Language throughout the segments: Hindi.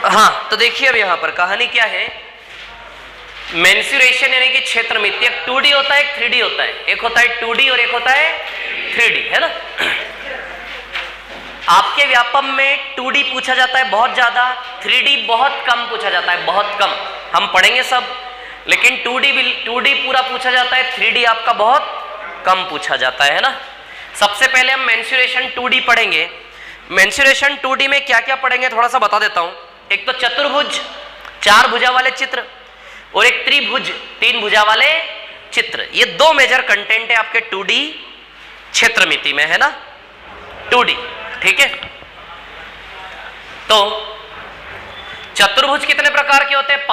हाँ, तो देखिए अब यहां पर कहानी क्या है। मेंसुरेशन यानी कि क्षेत्रमिति, एक 2D होता है, एक 3D होता है। एक होता है 2D और एक होता है 3D, है ना। आपके व्यापम में 2D पूछा जाता है बहुत ज्यादा, 3D बहुत कम पूछा जाता है, बहुत कम। हम पढ़ेंगे सब, लेकिन 2D पूरा पूछा जाता है, 3D आपका बहुत कम पूछा जाता है ना। सबसे पहले हम मेंसुरेशन 2D पढ़ेंगे। मेंसुरेशन 2D में क्या क्या पढ़ेंगे थोड़ा सा बता देता हूं। एक तो चतुर्भुज 4 भुजा वाले चित्र, और एक त्रिभुज 3 भुजा वाले चित्र। ये 2 मेजर कंटेंट है आपके 2D क्षेत्रमिति में, है ना, 2D, ठीक है। तो चतुर्भुज कितने प्रकार के होते हैं?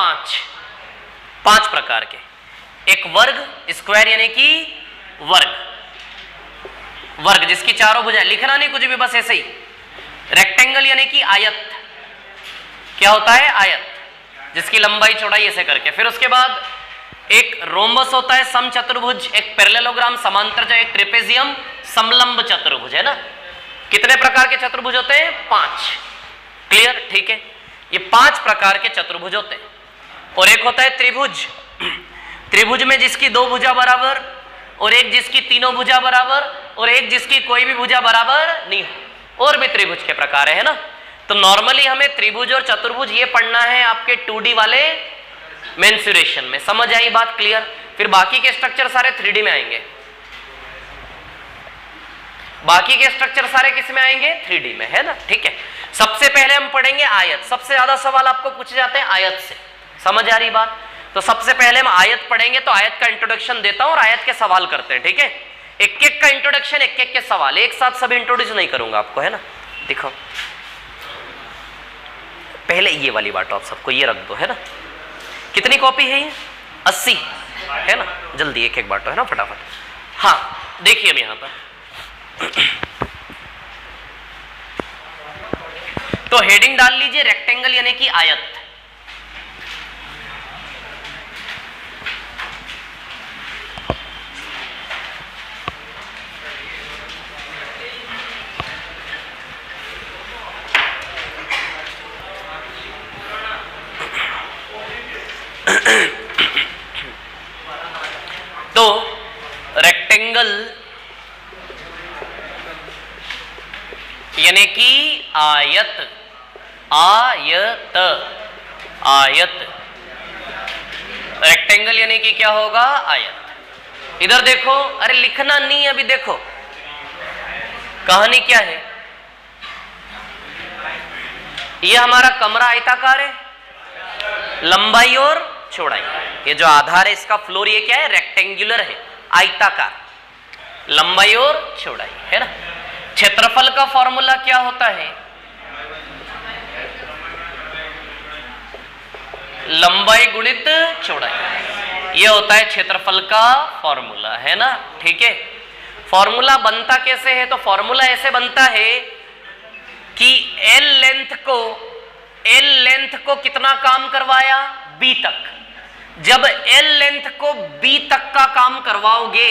5 प्रकार के। एक वर्ग, स्क्वायर यानी कि वर्ग जिसकी 4 भुजाएं, लिखना नहीं कुछ भी, बस ऐसे ही। रेक्टेंगल यानी कि आयत, क्या होता है? आयत, जिसकी लंबाई चौड़ाई ऐसे करके। फिर उसके बाद एक रोम्बस होता है, समचतुर्भुज, एक पैरेललोग्राम समांतर, एक ट्रेपेजियम समलंब चतुर्भुज, है ना। कितने प्रकार के चतुर्भुज होते हैं? 5। क्लियर, ठीक है। ये 5 प्रकार के चतुर्भुज होते हैं। और एक होता है त्रिभुज। त्रिभुज में जिसकी 2 भुजा बराबर, और एक जिसकी 3 भुजा बराबर, और एक जिसकी कोई भी भुजा बराबर नहीं हो। और भी त्रिभुज के प्रकार है ना। तो नॉर्मली हमें त्रिभुज और चतुर्भुज ये पढ़ना है आपके 2D वाले मेंसुरेशन में। समझ आई बात? क्लियर। फिर बाकी के स्ट्रक्चर सारे 3D में आएंगे। बाकी के स्ट्रक्चर सारे किस में आएंगे? 3D में, है ना, ठीक है। सबसे पहले हम पढ़ेंगे आयत। सबसे ज्यादा सवाल आपको पूछे जाते हैं आयत से। समझ आ रही बात? तो सबसे पहले हम आयत पढ़ेंगे। तो आयत का इंट्रोडक्शन देता हूं और आयत के सवाल करते हैं, ठीक है। एक एक का इंट्रोडक्शन, एक एक के सवाल, एक साथ सभी इंट्रोड्यूस नहीं करूंगा आपको, है ना। देखो पहले ये वाली बात आप सबको ये रख दो, है ना। कितनी कॉपी है ये? 80, है ना। जल्दी एक एक बाटो, है ना, फटाफट। हाँ, देखिए अब यहां पर तो हेडिंग डाल लीजिए रेक्टेंगल यानी कि आयत। तो रेक्टेंगल यानी कि आयत, आयत, आयत। रेक्टेंगल यानी कि क्या होगा? आयत। इधर देखो, अरे लिखना नहीं अभी, देखो कहानी क्या है। ये हमारा कमरा आयताकार है, लंबाई और चौड़ाई, ये जो आधार है इसका फ्लोर, ये क्या है? रेक्टेंगुलर है, आयताकार, लंबाई और चौड़ाई, है ना। क्षेत्रफल का फॉर्मूला क्या होता है? लंबाई गुणित चौड़ाई, ये होता है क्षेत्रफल का फॉर्मूला, है ना, ठीक है। फॉर्मूला बनता कैसे है? तो फॉर्मूला ऐसे बनता है कि L लेंथ को कितना काम करवाया? B तक। जब L लेंथ को B तक का काम करवाओगे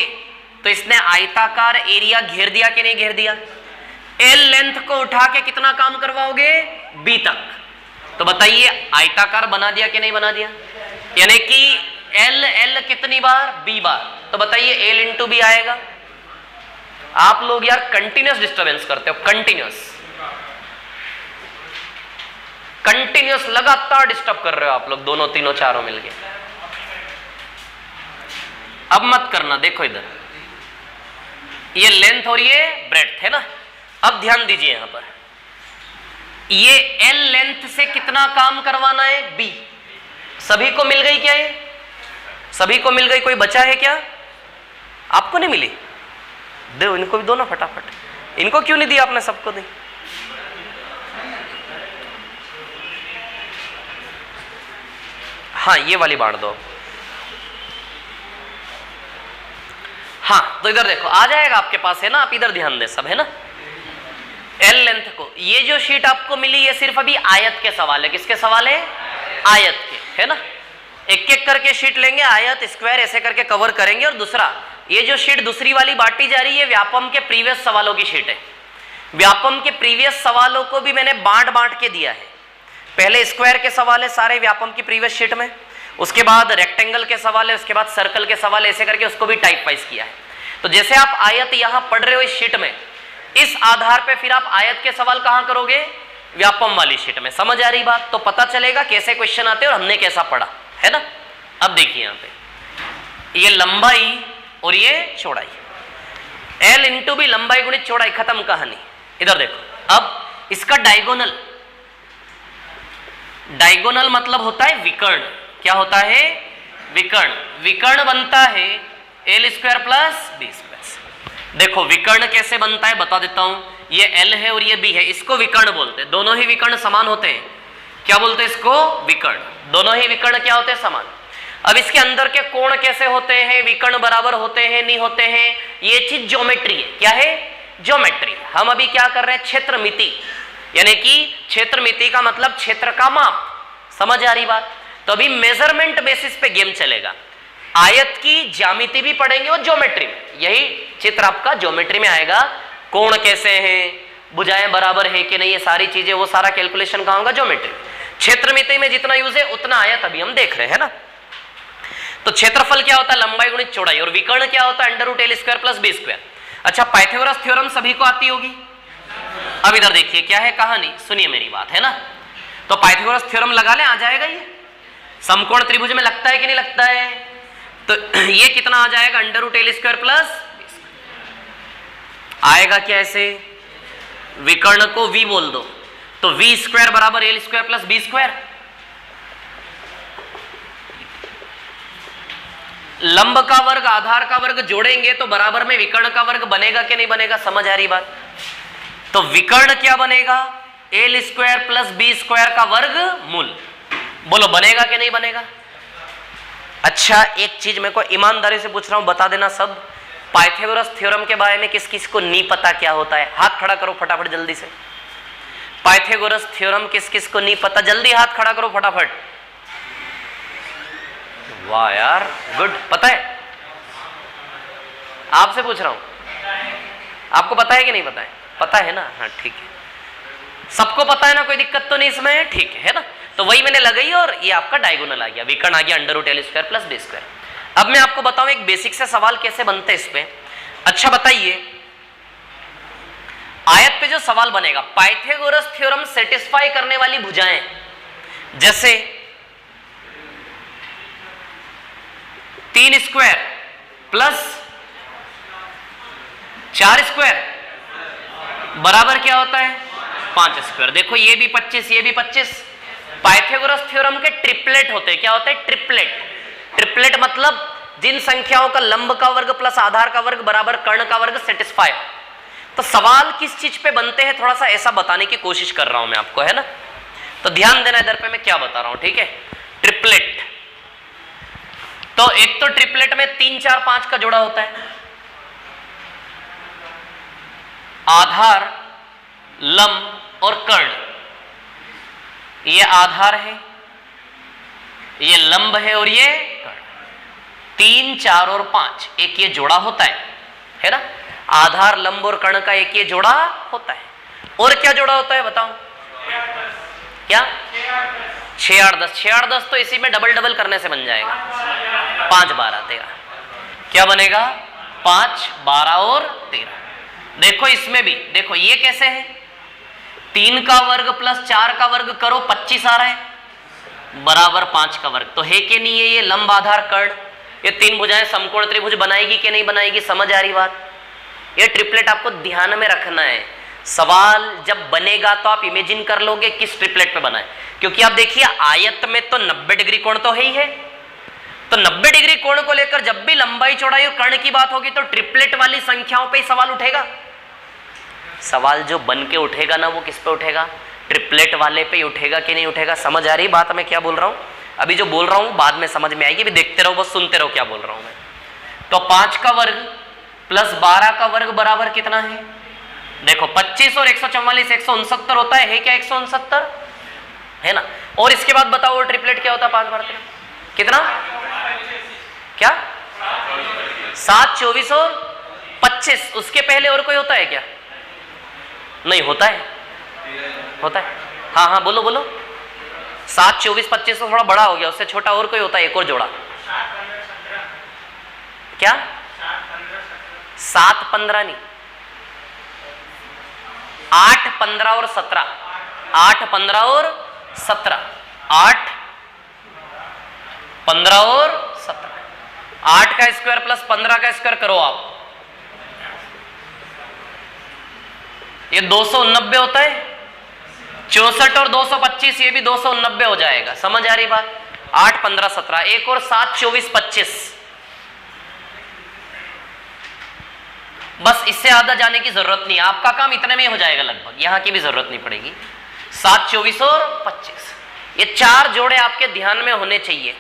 तो इसने आयताकार एरिया घेर दिया कि नहीं घेर दिया? L लेंथ को उठा के कितना काम करवाओगे? B तक। तो बताइए आयताकार बना दिया कि नहीं बना दिया? यानी कि L कितनी बार? B बार। तो बताइए L इंटू B आएगा। आप लोग यार कंटिन्यूस डिस्टर्बेंस करते हो, कंटिन्यूस लगातार डिस्टर्ब कर रहे हो आप लोग, दोनों तीनों चारों मिलके। अब मत करना। देखो इधर ये लेंथ और ये ब्रेड्थ है ना। अब ध्यान दीजिए यहां पर, ये L लेंथ से कितना काम करवाना है? B। सभी को मिल गई क्या? ये सभी को मिल गई, कोई बचा है क्या? आपको नहीं मिली? दो इनको भी, दो ना फटाफट। इनको क्यों नहीं दिया आपने? सबको दी। हाँ, ये वाली बांट दो। हाँ, तो इधर देखो आ जाएगा आपके पास, है ना। आप इधर ध्यान दे सब, है ना। L लेंथ को, ये जो शीट आपको मिली ये सिर्फ अभी आयत के सवाल है। किसके सवाल है? आयत के, है ना। एक एक करके शीट लेंगे, आयत, स्क्वायर ऐसे करके कवर करेंगे। और दूसरा, ये जो शीट दूसरी वाली बांटी जा रही है व्यापम के प्रीवियस सवालों की शीट है। व्यापम के प्रीवियस सवालों को भी मैंने बांट के दिया है। पहले स्क्वायर के सवाल है सारे व्यापम की प्रीवियस शीट में, उसके बाद रेक्टेंगल के सवाल है, उसके बाद सर्कल के सवाल, ऐसे करके उसको भी टाइप वाइज किया है। तो जैसे आप आयत यहां पढ़ रहे हो इस शीट में, इस आधार पे फिर आप आयत के सवाल कहां करोगे, व्यापम वाली शीट में। समझ आ रही बात? तो पता चलेगा कैसे क्वेश्चन आते हैं और हमने कैसा पढ़ा है ना। अब देखिए यहां पे ये लंबाई और ये चौड़ाई, L इंटू बी, लंबाई गुणित चौड़ाई, खत्म कहानी। इधर देखो, अब इसका डायगोनल, डायगोनल मतलब होता है विकर्ण। क्या होता है? विकर्ण। विकर्ण बनता है L square plus B square. देखो विकर्ण कैसे बनता है बता देता हूं। ये L है और ये B है, इसको विकर्ण बोलते हैं। दोनों ही विकर्ण समान होते हैं। क्या बोलते हैं इसको? विकर्ण। दोनों ही विकर्ण क्या होते हैं? समान। अब इसके अंदर के कोण कैसे होते हैं? विकर्ण बराबर होते हैं, नहीं होते हैं? ये चीज ज्योमेट्री है। क्या है? ज्योमेट्री। हम अभी क्या कर रहे हैं? क्षेत्र मिति, यानी कि क्षेत्र मिति का मतलब क्षेत्र का माप। समझ आ रही बात? तो अभी मेजरमेंट बेसिस पे गेम चलेगा। आयत की ज्यामिति भी पढ़ेंगे और ज्योमेट्री में, यही चित्र आपका ज्योमेट्री में आएगा। कोण कैसे हैं, भुजाएं बराबर है कि नहीं, ये सारी चीजें, वो सारा कैलकुलेशन कहां होगा? ज्योमेट्री। क्षेत्रमिति में जितना यूज है उतना आयत अभी हम देख रहे हैं ना। तो क्षेत्रफल क्या होता है? लंबाई गुणित चौड़ाई। और विकर्ण क्या होता है? Under root L square plus B square. अच्छा, पाइथागोरस थ्योरम सभी को आती होगी। अब इधर देखिए क्या है कहानी, सुनिए मेरी बात, है ना। तो पाइथागोरस थ्योरम लगा लें, आ जाएगा ये। समकोण त्रिभुज में लगता है कि नहीं लगता है? तो ये कितना आ जाएगा? Under root L square plus आएगा। क्या ऐसे? विकर्ण को V बोल दो, तो V स्क्वायर बराबर L square plus B square. लंब का वर्ग आधार का वर्ग जोड़ेंगे तो बराबर में विकर्ण का वर्ग बनेगा कि नहीं बनेगा? समझ आ रही बात? तो विकर्ण क्या बनेगा? L square plus B square का वर्ग मूल। बोलो बनेगा कि नहीं बनेगा? अच्छा, एक चीज मेरे को ईमानदारी से पूछ रहा हूं, बता देना सब। पाइथागोरस थ्योरम के बारे में किस किस को नहीं पता क्या होता है? हाथ खड़ा करो फटाफट जल्दी से। पाइथागोरस थ्योरम किस किस को नहीं पता? जल्दी हाथ खड़ा करो फटाफट। वाह यार, गुड। पता है? आपसे पूछ रहा हूं, आपको पता है कि नहीं पता है? पता है ना? हाँ ठीक है, सबको पता है ना, कोई दिक्कत तो नहीं इसमें, ठीक है ना। तो वही मैंने लगाई और ये आपका डायगोनल आ गया, विकर्ण आ गया under root L square plus B square. अब मैं आपको बताऊं एक बेसिक से सवाल कैसे बनते हैं इस पे। अच्छा बताइए, आयत पे जो सवाल बनेगा, पाइथागोरस थ्योरम सेटिस्फाई करने वाली भुजाएं, जैसे 3 स्क्वायर प्लस 4 स्क्वायर बराबर क्या होता है? 5 स्क्वायर। देखो ये भी 25, ये भी 25। पाइथागोरस थ्योरम के ट्रिपलेट होते हैं। क्या होते हैं? ट्रिपलेट। ट्रिपलेट मतलब जिन संख्याओं का लंब का वर्ग प्लस आधार का वर्ग बराबर कर्ण का वर्ग सेटिस्फाई। तो सवाल किस चीज पे बनते हैं थोड़ा सा ऐसा बताने की कोशिश कर रहा हूं मैं आपको, है ना। तो ध्यान देना इधर पे मैं क्या बता रहा हूं, ठीक है। ट्रिपलेट, तो एक तो ट्रिपलेट में 3 4 5 का जोड़ा होता है। आधार, लंब और कर्ण, ये आधार है, ये लंब है और ये कर्ण। 3 4 और 5 एक ये जोड़ा होता है ना। आधार, लंब और कर्ण का एक ये जोड़ा होता है। और क्या जोड़ा होता है बताओ? क्या? 6 8 10। 6 8 10 तो इसी में डबल डबल करने से बन जाएगा। 5 12 13। क्या बनेगा? 5 12 और 13। देखो इसमें भी देखो ये कैसे है, 3 का वर्ग प्लस 4 का वर्ग करो 25 आ रहा है बराबर 5 का वर्ग। तो है कि नहीं है ये लंब आधार कर्ण, ये 3 भुजाएं समकोण त्रिभुज बनाएगी कि नहीं बनाएगी? समझ आ रही बात? ये ट्रिपलेट आपको ध्यान में रखना है। सवाल जब बनेगा तो आप इमेजिन कर लोगे किस ट्रिपलेट पे बना है, क्योंकि आप देखिए आयत में तो 90 डिग्री कोण तो है ही है। तो 90 डिग्री कोण को लेकर जब भी लंबाई चौड़ाई और कर्ण की बात होगी तो ट्रिपलेट वाली संख्याओं पे ही सवाल उठेगा। सवाल जो बन के उठेगा ना वो किस पे उठेगा? ट्रिपलेट वाले पे ही उठेगा कि नहीं उठेगा? समझ आ रही बात मैं क्या बोल रहा हूं? अभी जो बोल रहा हूं बाद में समझ में आएगी, भी देखते रहो, बस सुनते रहो क्या बोल रहा हूं मैं। तो 5 का वर्ग प्लस 12 का वर्ग बराबर कितना है? देखो 25 और 144 169 होता है क्या? 169 है ना। और इसके बाद बताओ ट्रिपलेट क्या होता है? 5 12 कितना? क्या? 7 24 और 25। उसके पहले और कोई होता है क्या? नहीं होता है। होता है? हाँ हाँ बोलो बोलो। 7 24 25 तो थोड़ा बड़ा हो गया, उससे छोटा और कोई होता है एक और जोड़ा? क्या 7 15 नहीं, 8 15 और 17, 8 15 और 17, 8 15 और 17, 8 का स्क्वायर प्लस 15 का स्क्वायर करो आप, ये 290 होता है। 64 और 225 ये भी 290 हो जाएगा। समझ आ रही बात? 8 15 17, एक और 7 24 25, बस इससे आधा जाने की जरूरत नहीं, आपका काम इतने में हो जाएगा लगभग, यहां की भी जरूरत नहीं पड़ेगी। 7 24 और 25, ये 4 जोड़े आपके ध्यान में होने चाहिए,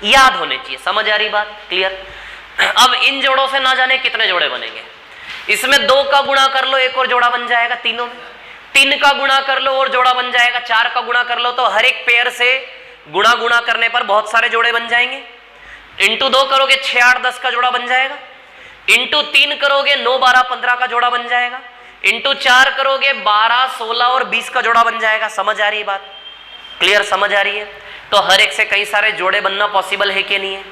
याद होने चाहिए। समझ आ रही बात? क्लियर? अब इन जोड़ों से ना जाने कितने जोड़े बनेंगे, इसमें 2 का गुणा कर लो एक और जोड़ा बन जाएगा, तीनों में 3 का गुणा कर लो और जोड़ा बन जाएगा, 4 का गुणा कर लो तो हर एक पेयर से गुणा गुणा करने पर बहुत सारे जोड़े बन जाएंगे। इंटू 2 करोगे 6 8 10 का जोड़ा बन जाएगा, इंटू 3 करोगे 9 12 15 का जोड़ा बन जाएगा, इंटू 4 करोगे 12 16 और 20 का जोड़ा बन जाएगा। समझ आ रही है बात? क्लियर? समझ आ रही है? तो हर एक से कई सारे जोड़े बनना पॉसिबल है कि नहीं है?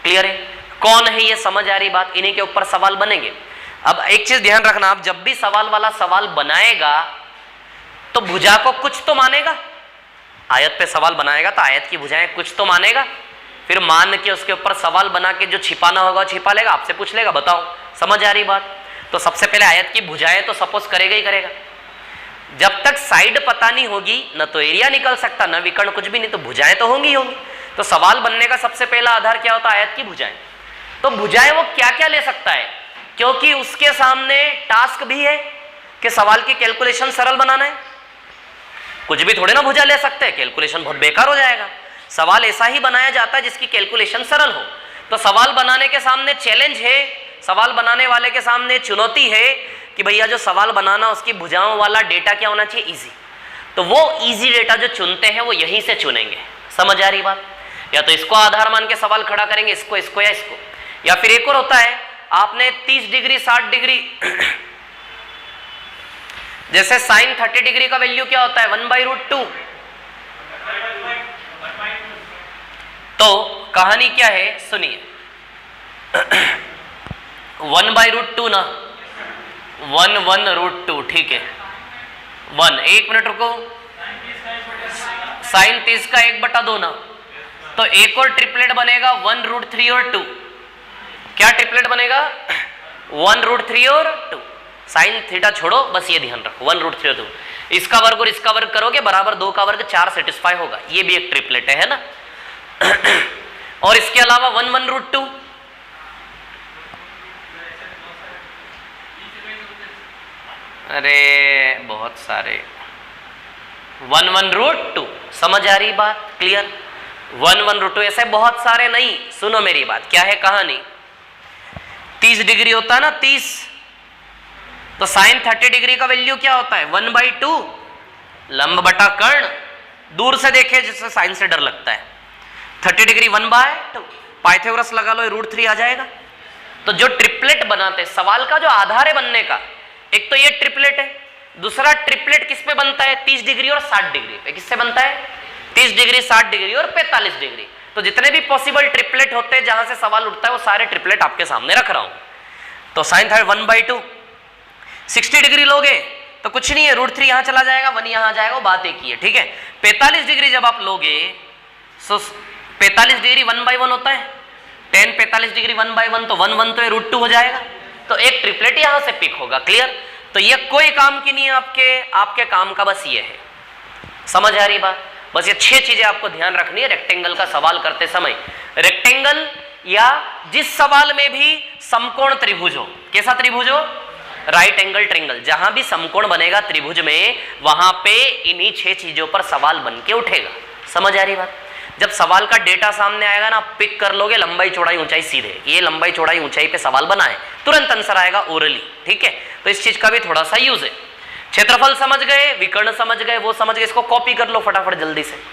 क्लियर है? कौन है ये? समझ आ रही बात? इन्हीं के ऊपर सवाल बनेंगे। अब एक चीज ध्यान रखना, आप जब भी सवाल वाला सवाल बनाएगा तो भुजा को कुछ तो मानेगा, आयत पे सवाल बनाएगा तो आयत की भुजाएं कुछ तो मानेगा, फिर मान के उसके ऊपर सवाल बना के जो छिपाना होगा छिपा लेगा, आपसे पूछ लेगा बताओ। समझ आ रही बात? तो सबसे पहले आयत की भुजाएं तो सपोज करेगा ही करेगा। जब तक साइड पता नहीं होगी न तो एरिया निकल सकता न विकर्ण कुछ भी नहीं, तो भुजाएं तो होंगी होंगी। तो सवाल बनने का सबसे पहला आधार क्या होता है? आयत की भुजाएं। तो भुजाएं वो क्या क्या ले सकता है, क्योंकि उसके सामने टास्क भी है कि सवाल की कैलकुलेशन सरल बनाना है। कुछ भी थोड़े ना भुजा ले सकते हैं, कैलकुलेशन बहुत बेकार हो जाएगा। सवाल ऐसा ही बनाया जाता है जिसकी कैलकुलेशन सरल हो। तो सवाल बनाने के सामने चैलेंज है, सवाल बनाने वाले के सामने चुनौती है कि भैया जो सवाल बनाना उसकी भुजाओं वाला डेटा क्या होना चाहिए? इजी। तो वो इजी डेटा जो चुनते हैं वो यहीं से चुनेंगे। समझ आ रही बात? या तो इसको आधार मान के सवाल खड़ा करेंगे, इसको इसको या इसको, या फिर एक और होता है आपने 30 डिग्री 60 डिग्री जैसे साइन 30 डिग्री का वैल्यू क्या होता है? 1/√2। तो कहानी क्या है सुनिए। 1/√2 ना, 1/√2, ठीक है। 1, 1 मिनट रुको, साइन 30 का 1/2 ना, तो एक और ट्रिपलेट बनेगा 1√3 और 2। क्या ट्रिपलेट बनेगा? 1√3 और 2। साइन थीटा छोड़ो, बस ये ध्यान रखो 1√3 और 2। इसका वर्ग और इसका वर्ग करोगे बराबर 2 का वर्ग 4 सेटिस्फाई होगा। ये भी एक ट्रिपलेट है ना। और इसके अलावा 1/√2, अरे बहुत सारे 1/√2। समझ आ रही बात? क्लियर? 1/√2 ऐसे बहुत सारे नहीं। सुनो मेरी बात, क्या है कहानी। 30 डिग्री होता है ना, 30, तो साइन 30 डिग्री का वैल्यू क्या होता है? 1/2 लंब बटा कर्ण। दूर से देखे जिससे साइन से डर लगता है। 30 डिग्री 1/2, पाइथागोरस लगा लो, √3 आ जाएगा। तो जो ट्रिपलेट बनाते सवाल का जो आधार है बनने का, एक तो ये ट्रिपलेट है, दूसरा ट्रिपलेट किस पे बनता है? 30 डिग्री और 60 डिग्री पे। किससे बनता है? 30 डिग्री 60 डिग्री और 45 डिग्री। तो जितने भी पॉसिबल ट्रिपलेट होते हैं जहां से सवाल उठता है वो सारे ट्रिपलेट आपके सामने रख रहा हूं। तो साइन था 1/2। 60 डिग्री लोगे तो कुछ नहीं है, √3 यहां चला जाएगा, 1 यहां आ जाएगा, वो बात एक ही है, ठीक है। 45 डिग्री जब आप लोगे, सो 45 डिग्री 1/1 होता है, 10 45 डिग्री 1/1, तो 1 तो √2 हो जाएगा। तो एक ट्रिपलेट यहां से पिक होगा। क्लियर? तो ये कोई काम की नहीं है, आपके काम का बस ये है। समझ आ रही बात? बस ये 6 चीजें आपको ध्यान रखनी है रेक्टेंगल का सवाल करते समय। रेक्टेंगल या जिस सवाल में भी समकोण त्रिभुज हो, कैसा त्रिभुज हो? Right angle triangle. जहां भी समकोण बनेगा त्रिभुज में, वहां पे इन्हीं 6 चीजों पर सवाल बन के उठेगा। समझ आ रही बात? जब सवाल का डेटा सामने आएगा ना, आप पिक कर लोगे लंबाई चौड़ाई ऊंचाई सीधे, ये लंबाई चौड़ाई ऊंचाई पे सवाल बना है, तुरंत आंसर आएगा ओरली। ठीक है? तो इस चीज का भी थोड़ा सा यूज है। क्षेत्रफल समझ गए, विकर्ण समझ गए, वो समझ गए, इसको कॉपी कर लो फटाफट जल्दी से।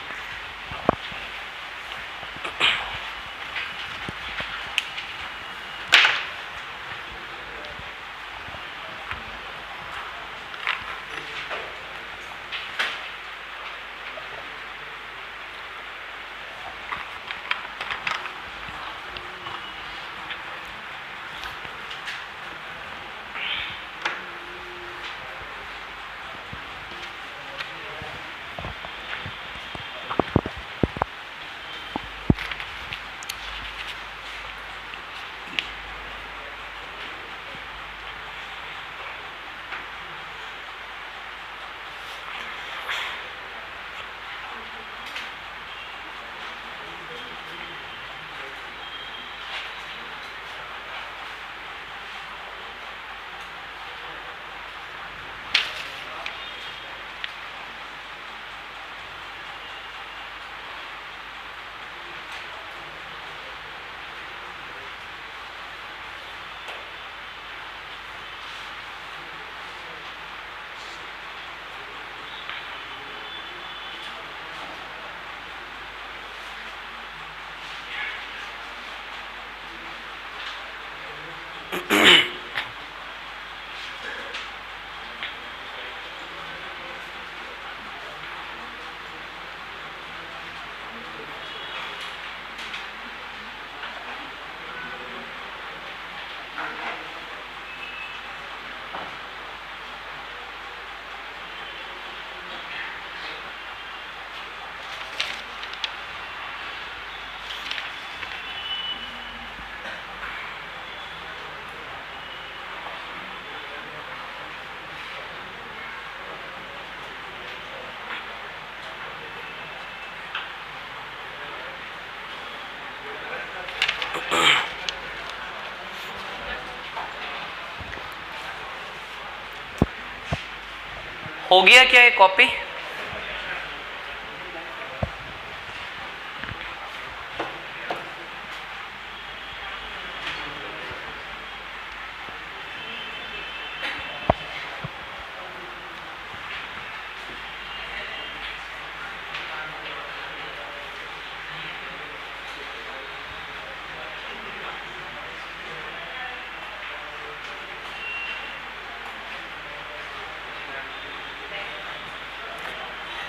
हो गया क्या ये कॉपी?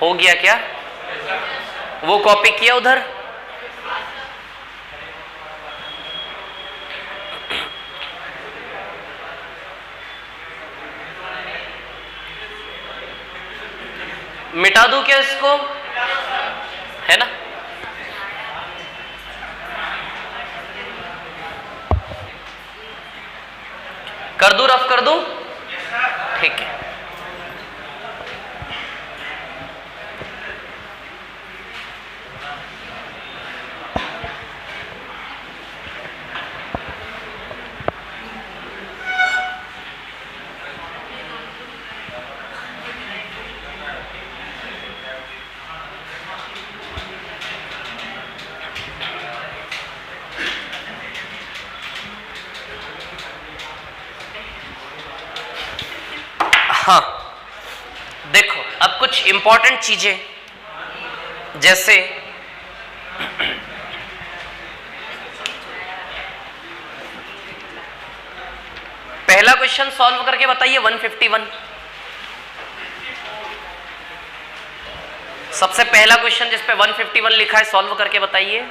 हो गया क्या? वो कॉपी किया उधर? मिटा दूं क्या इसको? है ना? कर दूं, रफ कर दूं? ठीक है। हाँ, देखो अब कुछ इंपॉर्टेंट चीजें, जैसे पहला क्वेश्चन सॉल्व करके बताइए 151। सबसे पहला क्वेश्चन जिस पे 151 लिखा है सॉल्व करके बताइए।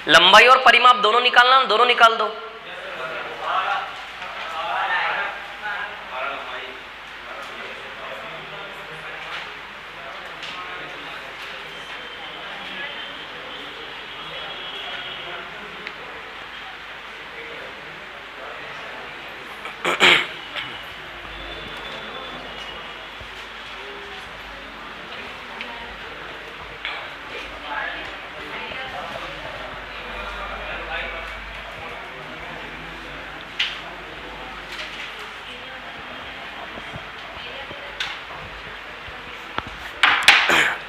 लंबाई और परिमाप दोनों निकालना, दोनों निकाल दो।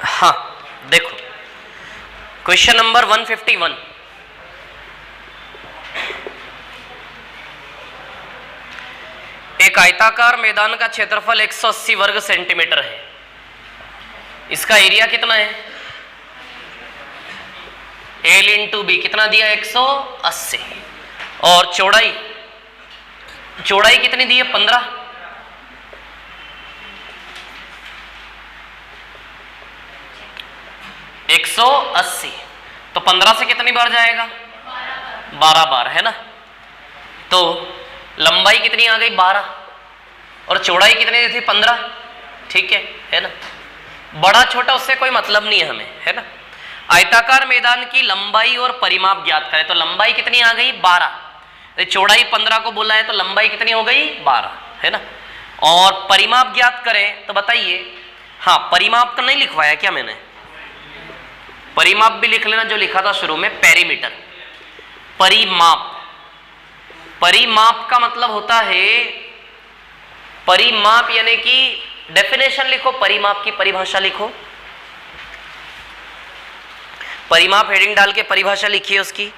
हाँ देखो क्वेश्चन नंबर 151, एक आयताकार मैदान का क्षेत्रफल 180 वर्ग सेंटीमीटर है। इसका एरिया कितना है? L इंटू बी कितना दिया? 180। और चौड़ाई, चौड़ाई कितनी दी है? 15। एक 180 तो 15 से कितनी बार जाएगा? 12 बार, है ना? तो लंबाई कितनी आ गई? 12 और चौड़ाई कितनी थी? 15। ठीक है ना? बड़ा छोटा उससे कोई मतलब नहीं है हमें, है ना? आयताकार मैदान की लंबाई और परिमाप ज्ञात करें तो लंबाई कितनी आ गई? 12। चौड़ाई 15 को बोला है तो लंबाई कितनी हो गई? 12, है ना? और परिमाप ज्ञात करें तो बताइए। हाँ, परिमाप का नहीं लिखवाया क्या मैंने? परिमाप भी लिख लेना जो लिखा था शुरू में, पेरीमीटर। परिमाप, परिमाप का मतलब होता है, परिमाप यानी कि डेफिनेशन लिखो, परिमाप की परिभाषा लिखो। परिमाप हेडिंग डाल के परिभाषा लिखिए उसकी।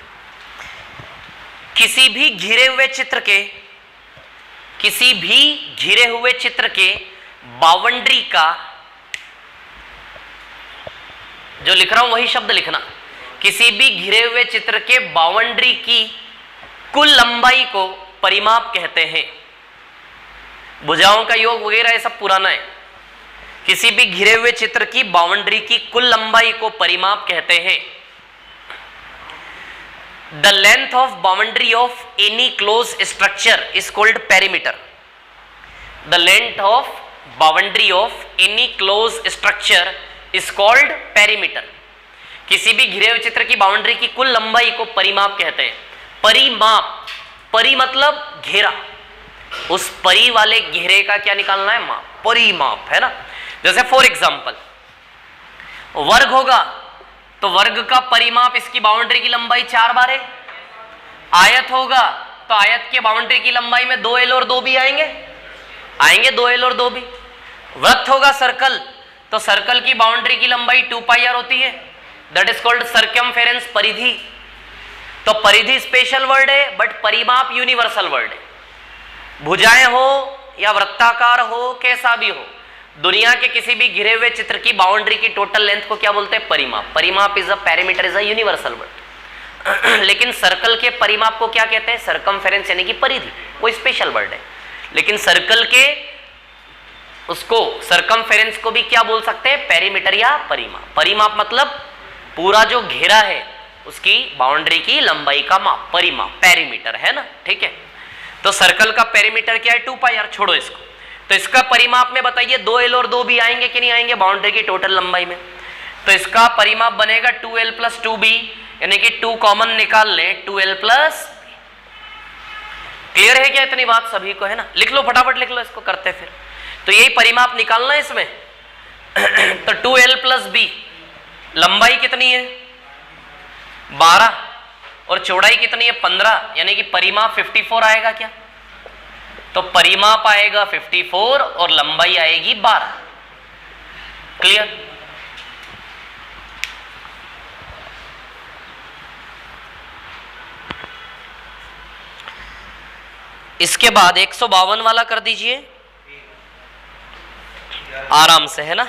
किसी भी घिरे हुए चित्र के, किसी भी घिरे हुए चित्र के बाउंड्री का, जो लिख रहा हूं वही शब्द लिखना, किसी भी घिरे हुए चित्र के बाउंड्री की कुल लंबाई को परिमाप कहते हैं। भुजाओं का योग वगैरह ये सब पुराना है। किसी भी घिरे हुए चित्र की बाउंड्री की कुल लंबाई को परिमाप कहते हैं। The length of boundary of any close structure is called perimeter. The length of boundary of any close structure is called perimeter. किसी भी घिरे हुए चित्र की बाउंड्री की कुल लंबाई को परिमाप कहते हैं। परिमाप, परि मतलब घेरा, उस परि वाले घेरे का क्या निकालना है? माप, परिमाप, है ना। जैसे फॉर एग्जांपल वर्ग होगा तो वर्ग का परिमाप इसकी बाउंड्री की लंबाई 4 बार है। आयत होगा तो आयत के बाउंड्री की लंबाई में 2L और 2B आएंगे 2L और 2B। वृत्त होगा सर्कल तो सर्कल की बाउंड्री की लंबाई 2πr होती है, दैट इज कॉल्ड सर्कमफेरेंस, परिधि। तो परिधि स्पेशल वर्ड है बट परिमाप यूनिवर्सल वर्ड है। भुजाएं हो या वृत्ताकार हो, कैसा भी हो, दुनिया के किसी भी घिरे हुए चित्र की बाउंड्री की टोटल लेंथ को क्या बोलते हैं? परिमाप। परिमाप is a perimeter, is a universal word. लेकिन सर्कल के परिमाप को क्या कहते हैं? सर्कमफेरेंस यानी कि परिधि, वो स्पेशल वर्ड है। लेकिन सर्कल के उसको सर्कमफेरेंस को भी क्या बोल सकते हैं? पेरीमीटर या परिमाप। परिमाप मतलब पूरा जो घेरा है उसकी बाउंड्री की लंबाई का माप, परिमाप, पेरीमीटर, है ना। ठीक है, तो सर्कल का पेरीमीटर क्या है? 2πr। छोड़ो इसको, तो इसका परिमाप में बताइए 2L और 2B आएंगे कि नहीं आएंगे बाउंड्री की टोटल लंबाई में? तो इसका परिमाप बनेगा 2L + 2B, यानी कि 2 कॉमन निकाल लें, 2L + क्लियर है क्या इतनी बात सभी को? है ना। लिख लो, फटाफट लिख लो, इसको करते फिर। तो यही परिमाप निकालना है इसमें। तो 2L + B, लंबाई कितनी है? 12 और चौड़ाई कितनी है? 15, यानी कि परिमाप 54 आएगा क्या? तो परिमाप आएगा 54 और लंबाई आएगी 12। क्लियर? इसके बाद 152 वाला कर दीजिए आराम से, है ना।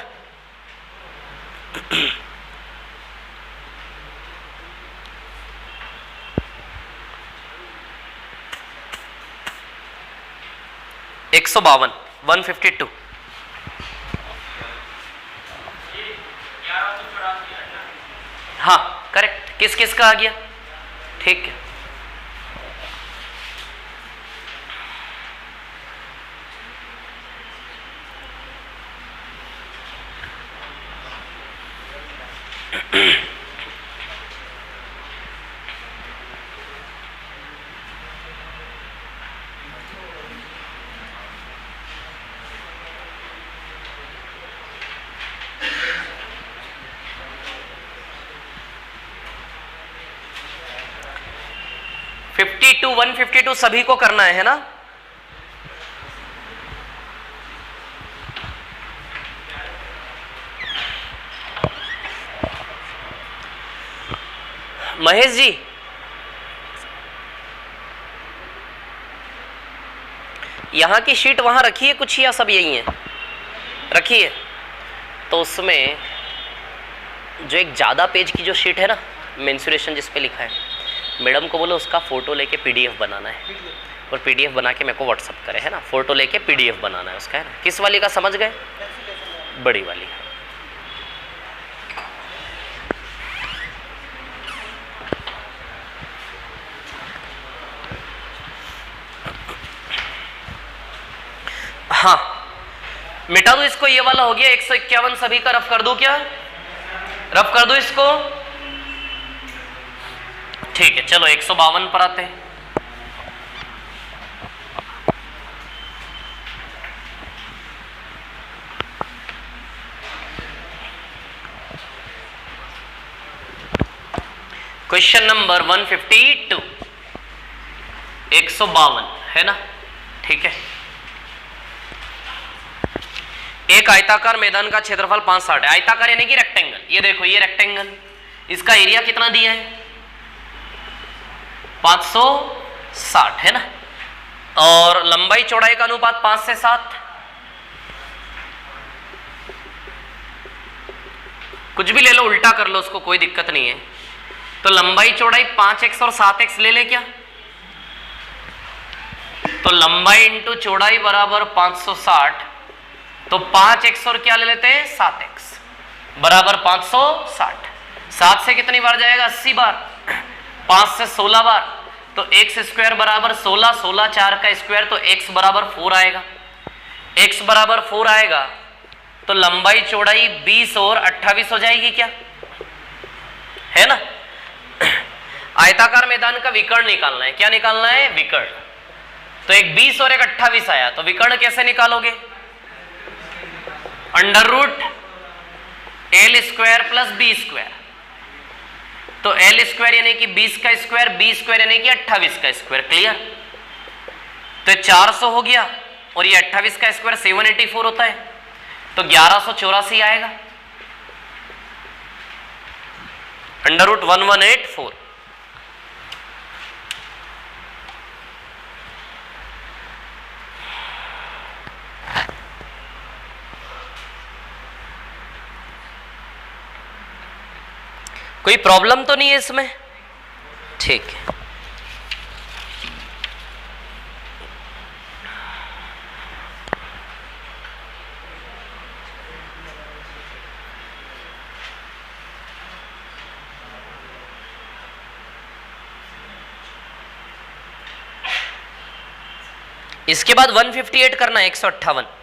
एक 152 हाँ करेक्ट। किस किस का आ गया? ठीक है, टू 152 सभी को करना है ना। महेश जी, यहां की शीट वहां रखी है कुछ या सब यही है? रखी है। तो उसमें जो एक ज्यादा पेज की जो शीट है ना, मेंसुरेशन जिस पे लिखा है, मैडम को बोलो उसका फोटो लेके पीडीएफ बनाना है और पीडीएफ बना के मेरे को व्हाट्सअप करे, है ना। फोटो लेके पीडीएफ बनाना है उसका, है ना। किस वाली का समझ गए? बड़ी वाली। हाँ मिटा दो इसको, ये वाला हो गया 151 सभी का रफ कर दो। क्या रफ कर दो इसको? ठीक है, चलो 152 पर आते हैं। क्वेश्चन नंबर 152, 152 है ना। ठीक है, एक आयताकार मैदान का क्षेत्रफल 560 है। आयताकार यानी कि रेक्टेंगल। ये देखो, ये रेक्टेंगल, इसका एरिया कितना दिया है? 560 है ना। और लंबाई चौड़ाई का अनुपात 5 से 7। कुछ भी ले लो, उल्टा कर लो उसको, कोई दिक्कत नहीं है। तो लंबाई चौड़ाई 5x और 7x ले ले क्या? तो लंबाई इंटू चौड़ाई बराबर 560। तो 5x और क्या ले लेते हैं? 7x बराबर 560। 7 से कितनी बार जाएगा? 80 बार। 5 से 16 बार, तो x स्क्वायर बराबर 16, 16 4 का स्क्वायर, तो x बराबर 4 आएगा। x बराबर 4 आएगा तो लंबाई चौड़ाई 20 और 28 हो जाएगी क्या, है ना। आयताकार मैदान का विकर्ण निकालना है, क्या निकालना है, विकर्ण। तो एक 20 और एक 28 आया, तो विकर्ण कैसे निकालोगे, under root l square plus B square. तो एल स्क्वायर यानी कि 20 का स्क्वायर, बी स्क्वायर यानी कि 28 का स्क्वायर, क्लियर। तो 400 हो गया और ये 28 का स्क्वायर 784 होता है, तो 1184 आएगा, अंडर रूट 1184। कोई प्रॉब्लम तो नहीं है इसमें, ठीक है। इसके बाद 158 करना है, 158।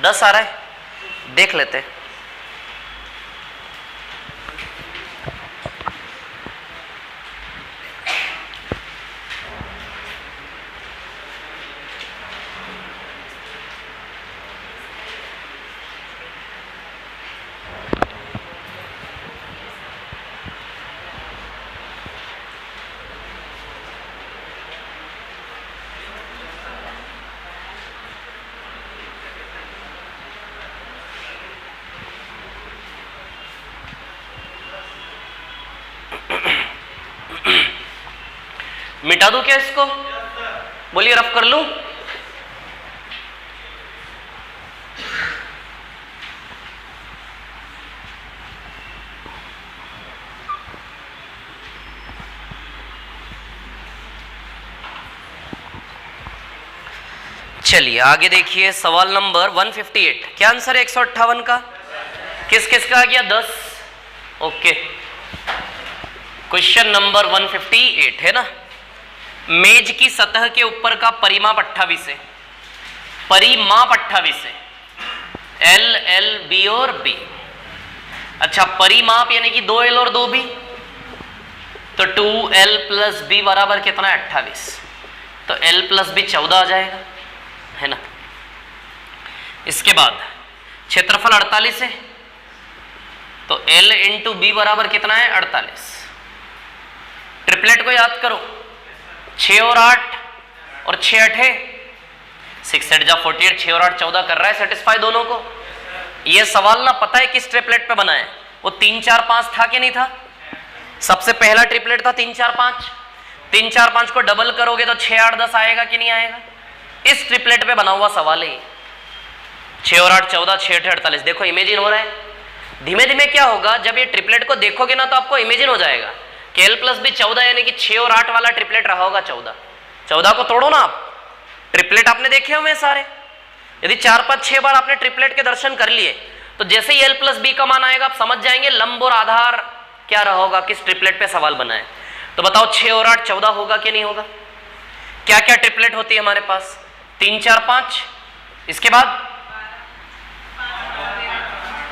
दस आ रहा है, देख लेते हैं। मिटा दूं क्या इसको, बोलिए, रफ कर लूं। चलिए आगे देखिए, सवाल नंबर 158। क्या आंसर है 158 का, किस किस का आ गया, 10। ओके, क्वेश्चन नंबर 158 है ना। मेज की सतह के ऊपर का परिमाप 28 है, परिमाप 28 है, एल, एल, बी और बी। अच्छा, परिमाप यानी कि 2L और 2B, तो 2L प्लस बी बराबर कितना है, 28। तो L प्लस बी 14 आ जाएगा, है ना। इसके बाद क्षेत्रफल 48 है, तो L इंटू बी बराबर कितना है, 48। ट्रिपलेट को याद करो, 6 और 8 और 6 8 6 8 जा 48, 6 और 8 14 कर रहा है, सेटिस्फाई दोनों को। ये सवाल ना पता है किस ट्रिपलेट पे बना है, वो 3 4 5 था कि नहीं था। सबसे पहला ट्रिपलेट था 3 4 5, 3 4 5 को डबल करोगे तो 6 8 10 आएगा कि नहीं आएगा। इस ट्रिपलेट पे बना हुआ सवाल है, 6 और 8 14, 6 8 48। देखो इमेजिन हो रहा है, धीमे धीमे क्या होगा, जब ये ट्रिपलेट को देखोगे ना तो आपको इमेजिन हो जाएगा कि L प्लस बी 14 यानी कि 6 और 8 वाला ट्रिपलेट रहा होगा 14। 14 को तोड़ो ना आप, ट्रिपलेट आपने देखे हुए सारे। यदि 4 5 6 बार आपने ट्रिपलेट के दर्शन कर लिए तो जैसे ही L प्लस बी का मान आएगा आप समझ जाएंगे लंब और आधार क्या रहा होगा, किस ट्रिपलेट पे सवाल बना है। तो बताओ 6 और 8 14 होगा कि नहीं होगा। क्या क्या ट्रिपलेट होती है हमारे पास, 3 4 5, इसके बाद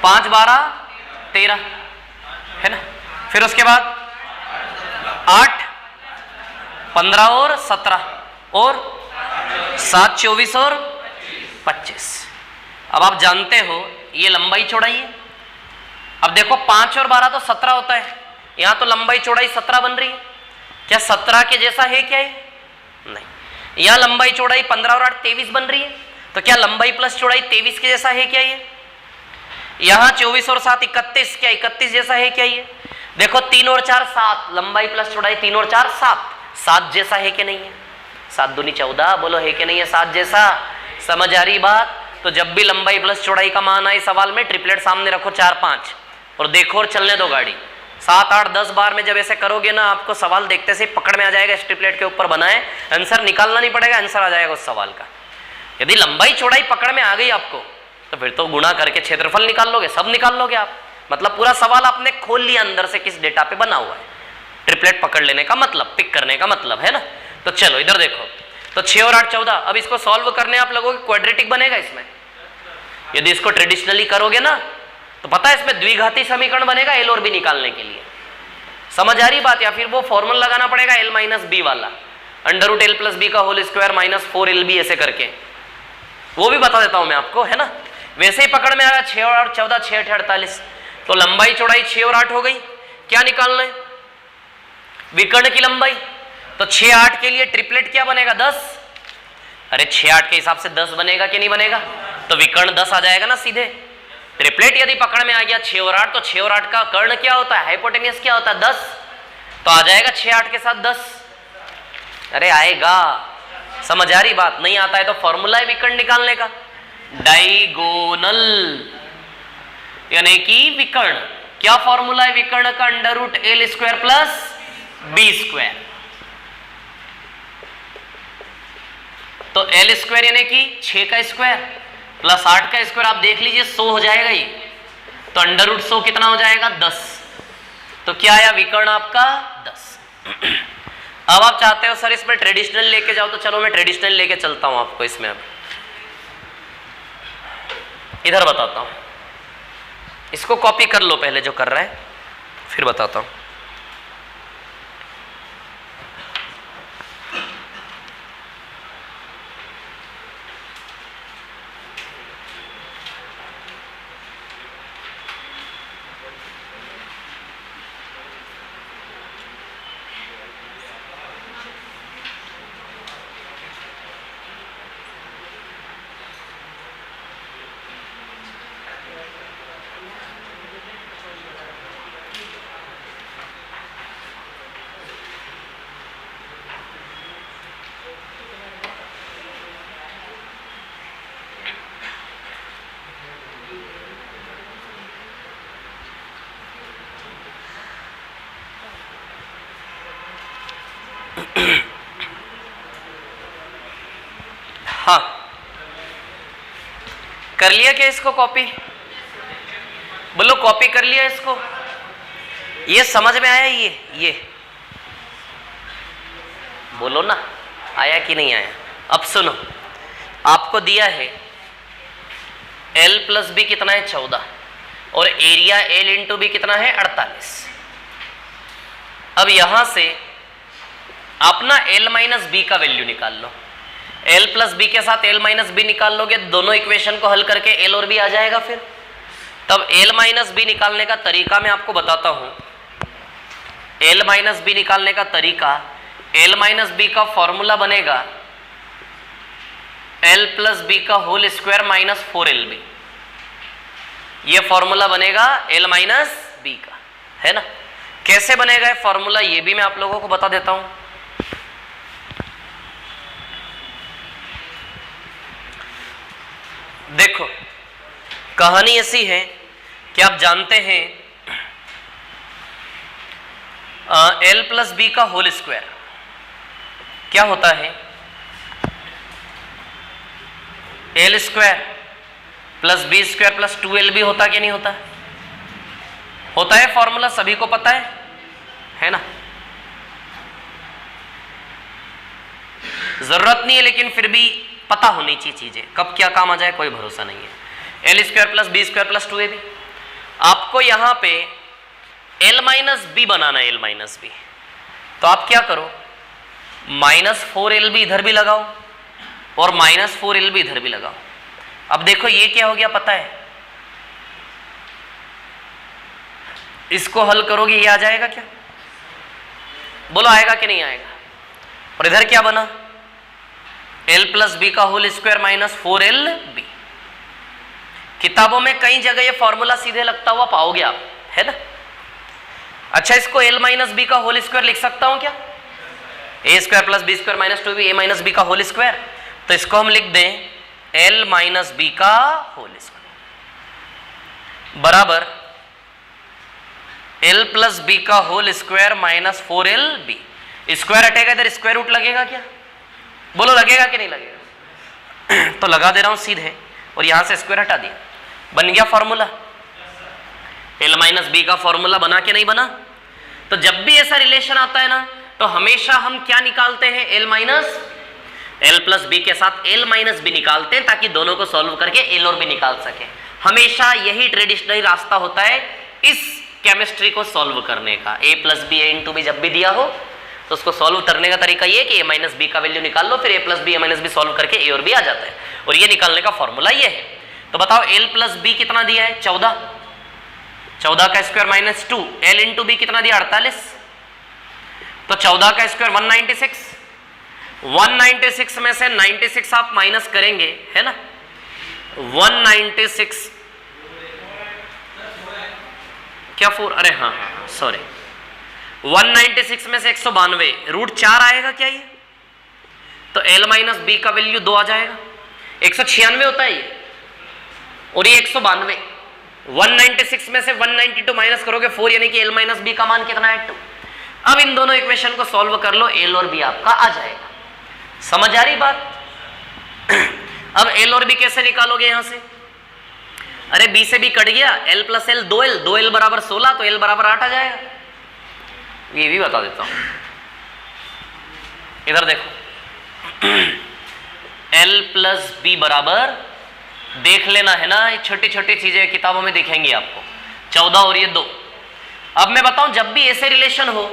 5 12 13 है ना। फिर उसके बाद 8 15 और 17 और 7 24 और 25। अब आप जानते हो ये लंबाई चौड़ाई है। अब देखो 5 और 12 तो 17 होता है, यहां तो लंबाई चौड़ाई 17 बन रही है। क्या 17 के जैसा है क्या ये? नहीं। यहां लंबाई चौड़ाई 15 और 8 23 बन रही है, तो क्या लंबाई प्लस चौड़ाई 23 के जैसा है क्या ये? यहां 24 और 7 31, क्या 31 जैसा है क्या ये? देखो 3 और 4 7, लंबाई प्लस चौड़ाई 3 और 4 7, 7 जैसा है कि नहीं है? 7 दूनी 14, बोलो है कि नहीं है 7 जैसा? समझ आ रही बात? तो जब भी लंबाई प्लस चौड़ाई का मान आए सवाल में, ट्रिपलेट सामने रखो 4 5 और देखो और चलने दो गाड़ी। 7 8 10 बार में जब ऐसे करोगे ना, आपको सवाल देखते से पकड़ में आ जाएगा, इस ट्रिपलेट के ऊपर बना है, आंसर निकालना नहीं पड़ेगा, आंसर आ जाएगा उस सवाल का। यदि लंबाई चौड़ाई पकड़ में आ गई आपको, तो फिर तो गुणा करके क्षेत्रफल निकाल लोगे, सब निकाल लोगे आप। मतलब पूरा सवाल आपने खोल लिया अंदर से किस डेटा पे बना हुआ है। ट्रिपलेट पकड़ लेने का मतलब, पिक करने का मतलब है ना। तो चलो इधर देखो, तो 6 और 8 14। अब इसको सॉल्व करने आप लोगों की क्वाड्रेटिक बनेगा इसमें। यदि इसको ट्रेडिशनली करोगे ना, तो पता है इसमें द्विघाती समीकरण बनेगा एल और बी निकालने के लिए। समझ आ रही बात? या फिर वो फॉर्मूला लगाना पड़ेगा एल माइनस बी वाला, under root L plus B का होल स्क्वायर माइनस 4LB ऐसे करके, वो भी बता देता हूं मैं आपको, है ना। वैसे ही पकड़ में आया 6 और 8 14, 6 8 48। तो लंबाई चौड़ाई 6 और 8 हो गई। क्या निकालना है? विकर्ण की लंबाई। तो 6 8 के लिए ट्रिपलेट क्या बनेगा? 10। अरे 6 8 के हिसाब से 10 बनेगा कि नहीं बनेगा? तो विकर्ण 10 आ जाएगा ना सीधे। ट्रिपलेट यदि पकड़ में आ गया 6 और 8, तो 6 और 8 का कर्ण क्या होता है? हाइपोटेन्यूस क्या होता है? 10। तो आ जाएगा 6 8 के साथ 10। अरे आएगा, समझ आ रही बात? नहीं आता है तो फॉर्मूला है विकर्ण निकालने का, डायगोनल यानी कि विकर्ण। क्या फॉर्मूला है विकर्ण का? Under root l square plus B square. तो एल स्क्वायर यानी कि 6 का स्क्वायर प्लस 8 का स्क्वायर, आप देख लीजिए 100 हो जाएगा ये। तो अंडर रूट 100 कितना हो जाएगा? 10। तो क्या आया विकर्ण आपका? 10। अब आप चाहते हो सर इसमें ट्रेडिशनल लेके जाओ, तो चलो मैं ट्रेडिशनल लेके चलता हूं आपको इसमें। अब इधर बताता हूं, इसको कॉपी कर लो पहले जो कर रहा है, फिर बताता हूं। हाँ, कर लिया क्या इसको कॉपी? बोलो कॉपी कर लिया इसको? ये समझ में आया? ये बोलो ना, आया कि नहीं आया? अब सुनो, आपको दिया है L प्लस बी कितना है? 14, और एरिया L इंटू बी कितना है? 48। अब यहां से आप ना L माइनस बी का वैल्यू निकाल लो। L प्लस बी के साथ L माइनस बी निकाल लोगे, दोनों इक्वेशन को हल करके L और बी आ जाएगा। फिर तब L माइनस बी निकालने का तरीका मैं आपको बताता हूं। L माइनस बी निकालने का तरीका, L माइनस बी का फॉर्मूला बनेगा L प्लस बी का होल स्क्वायर माइनस 4LB। ये फॉर्मूला बनेगा L माइनस बी का, है ना। कैसे बनेगा ये फॉर्मूला, ये भी मैं आप लोगों को बता देता हूं। देखो कहानी ऐसी है कि आप जानते हैं L प्लस बी का होल स्क्वायर क्या होता है? L square plus B square plus 2LB होता कि नहीं होता? होता है, फॉर्मूला सभी को पता है ना। जरूरत नहीं है लेकिन फिर भी पता होनी चाहिए चीजें, कब क्या काम आ जाए कोई भरोसा नहीं है। L square plus B square plus 2AB। आपको यहां पे L माइनस बी बनाना है, L माइनस बी। तो आप क्या करो, -4L भी इधर भी लगाओ और -4L भी इधर भी लगाओ। अब देखो ये क्या हो गया पता है, इसको हल करोगे ये आ जाएगा क्या? बोलो आएगा कि नहीं आएगा? और इधर क्या बना, L प्लस बी का होल स्क्वायर -4L बी। किताबों में कई जगह ये फॉर्मूला सीधे लगता हुआ पाओगे आप, है ना? अच्छा, इसको L माइनस बी का होल स्क्वायर लिख सकता हूं क्या? A square plus B square minus 2b a minus B का होल स्क्वायर। तो इसको हम लिख दें L माइनस बी का होल स्क्वायर बराबर L प्लस बी का होल स्क्वायर -4L बी। स्क्वायर हटेगा, इधर स्क्वायर रूट लगेगा क्या? बोलो लगेगा कि नहीं लगेगा? तो लगा दे रहा हूं सीधे और यहां से स्क्वायर हटा दिया, बन गया फॉर्मूला। L माइनस बी का फॉर्मूला बना के नहीं बना? तो जब भी ऐसा रिलेशन आता है ना, तो हमेशा हम क्या निकालते हैं, L प्लस बी के साथ L माइनस बी निकालते हैं, ताकि दोनों को सॉल्व करके L और बी निकाल सके। हमेशा यही ट्रेडिशनल रास्ता होता है इस केमिस्ट्री को सॉल्व करने का। a plus B a into b जब भी दिया हो तो उसको सॉल्व करने का तरीका ये कि a माइनस बी का वैल्यू निकाल लो, फिर a plus B a minus b solve करके a और b आ जाता है, और ये निकालने का फॉर्मूला ये है। तो बताओ L प्लस बी कितना दिया है, 14, 14 का स्क्वायर -2, L इंटू बी कितना दिया, 48, तो 14 का स्क्वायर 196, 196 में से 96 आप माइनस करेंगे, है ना, 196 क्या 4, अरे हाँ हाँ सॉरी, 196 में से 192 √4 आएगा क्या ये? तो L माइनस बी का वैल्यू 2 आ जाएगा, 196 होता है ये, और ये 192, 196 में से 192 माइनस करोगे 4, यानी कि L माइनस बी का मान कितना है, 2। अब इन दोनों इक्वेशन को सॉल्व कर लो, L और B आपका आ जाएगा। समझ आ रही बात? अब L और B कैसे निकालोगे यहां से? अरे B से B कट गया, L plus L 2L, 2L बराबर 16, तो L बराबर 8 आ जाएगा। ये भी बता देता हूं, इधर देखो, L प्लस बी बराबर, देख लेना है ना, ये छोटी छोटी चीजें किताबों में दिखेंगी आपको, 14 और ये 2। अब मैं बताऊं, जब भी ऐसे रिलेशन हो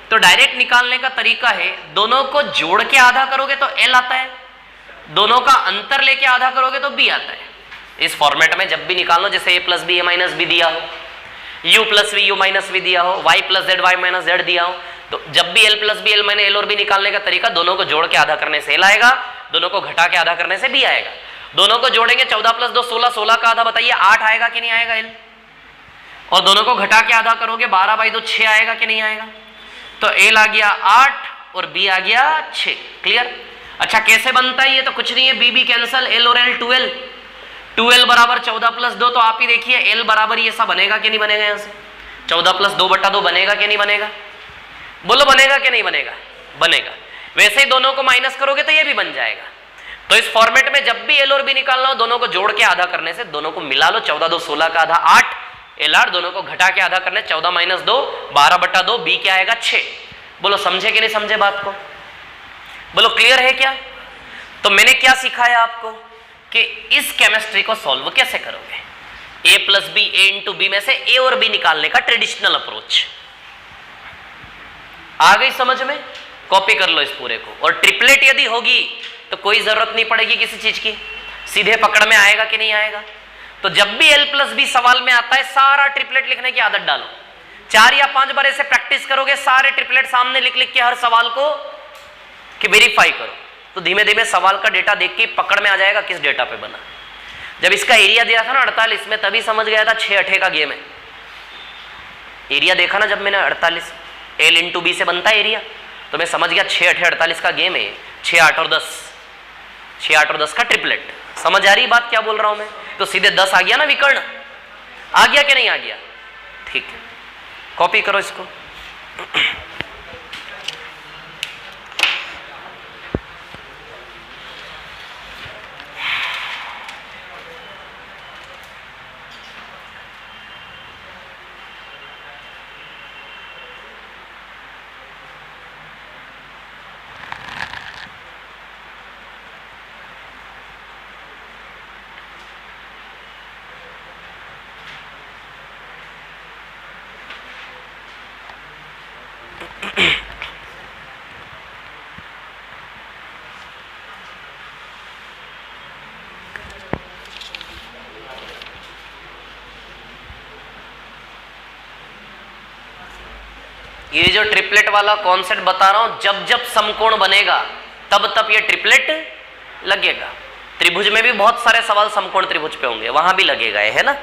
तो डायरेक्ट निकालने का तरीका है, दोनों को जोड़ के आधा करोगे तो L आता है, दोनों का अंतर लेके आधा करोगे तो B आता है। इस फॉर्मेट में जब भी निकाल लो, जैसे a plus B a minus b दिया हो, u plus v u minus v दिया हो, y plus z y minus z दिया हो, तो जब भी L plus b L minus L और B निकालने का तरीका, दोनों को जोड़ के आधा करने से L आएगा, दोनों को घटा के आधा करने से B आएगा। दोनों को जोड़ेंगे, 14 प्लस 2 16, 16 का आधा बताइए 8 आएगा कि नहीं आएगा L, और दोनों को घटा के आधा करोगे 12/2 6 आएगा कि नहीं आएगा? तो L आ गया 8 और B आ गया 6। क्लियर? अच्छा कैसे बनता है ये? तो कुछ नहीं है, B कैंसल, L और L 2L, 2L बराबर 14 प्लस 2, तो आप ही देखिए L बराबर ये सब बनेगा कि नहीं बनेगा, यहां से 14 प्लस 2/2 बनेगा कि नहीं बनेगा? बोलो बनेगा कि नहीं बनेगा? बनेगा। वैसे ही दोनों को माइनस करोगे तो ये भी बन जाएगा। तो इस फॉर्मेट में जब भी L और B निकालना हो, दोनों को जोड़ के आधा करने से, दोनों को मिला लो, 14 2 16 का आधा 8, L 8, दोनों को घटा के आधा करने, 14 माइनस 2 12/2, B क्या आएगा 6। बोलो समझे कि नहीं समझे बात को? बोलो क्लियर है क्या? तो मैंने क्या सिखाया आपको कि इस केमिस्ट्री को सॉल्व कैसे करोगे, a plus B a into B में से a और b निकालने का ट्रेडिशनल अप्रोच। आ गई समझ में? कॉपी कर लो इस पूरे को। और ट्रिपलेट यदि होगी तो कोई जरूरत नहीं पड़ेगी किसी चीज की, सीधे पकड़ में आएगा कि नहीं आएगा? तो जब भी L प्लस बी सवाल में आता है, सारा ट्रिपलेट लिखने की आदत डालो। 4 या 5 बार ऐसे प्रैक्टिस करोगे, सारे ट्रिपलेट सामने लिख लिख के हर सवाल को कि वेरीफाई करो, तो धीमे धीमे सवाल का डेटा देख के पकड़ में आ जाएगा किस डेटा पे बना। जब इसका एरिया दिया था ना 48 में, तभी समझ गया था 6 8 का गेम है। एरिया देखा ना जब मैंने 48, L इंटू बी से बनता है एरिया, तो मैं समझ गया 6 8 48 का गेम है, 6 8 और 10, 6 8 और 10 का ट्रिपलेट। समझ आ रही बात क्या बोल रहा हूं मैं? तो सीधे 10 आ गया ना, विकर्ण आ गया कि नहीं आ गया? ठीक है, कॉपी करो इसको। जो ट्रिपलेट वाला कॉन्सेप्ट बता रहा हूं, जब जब समकोण बनेगा तब तब ये ट्रिपलेट लगेगा। त्रिभुज में भी बहुत सारे सवाल समकोण त्रिभुज पे होंगे, वहां भी लगेगा, है ना।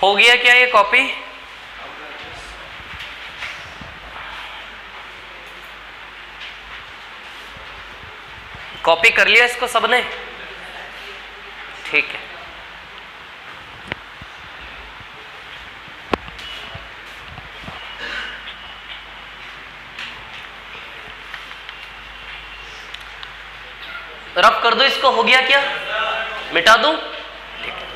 हो गया क्या ये कॉपी? कॉपी कर लिया इसको सबने? ठीक है। रफ कर दो इसको। हो गया क्या? मिटा दूं? ठीक है।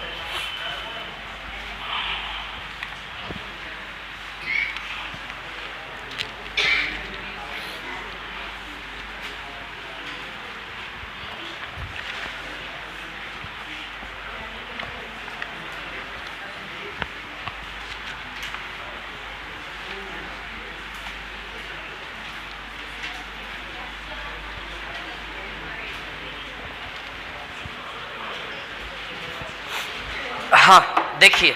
हाँ देखिए,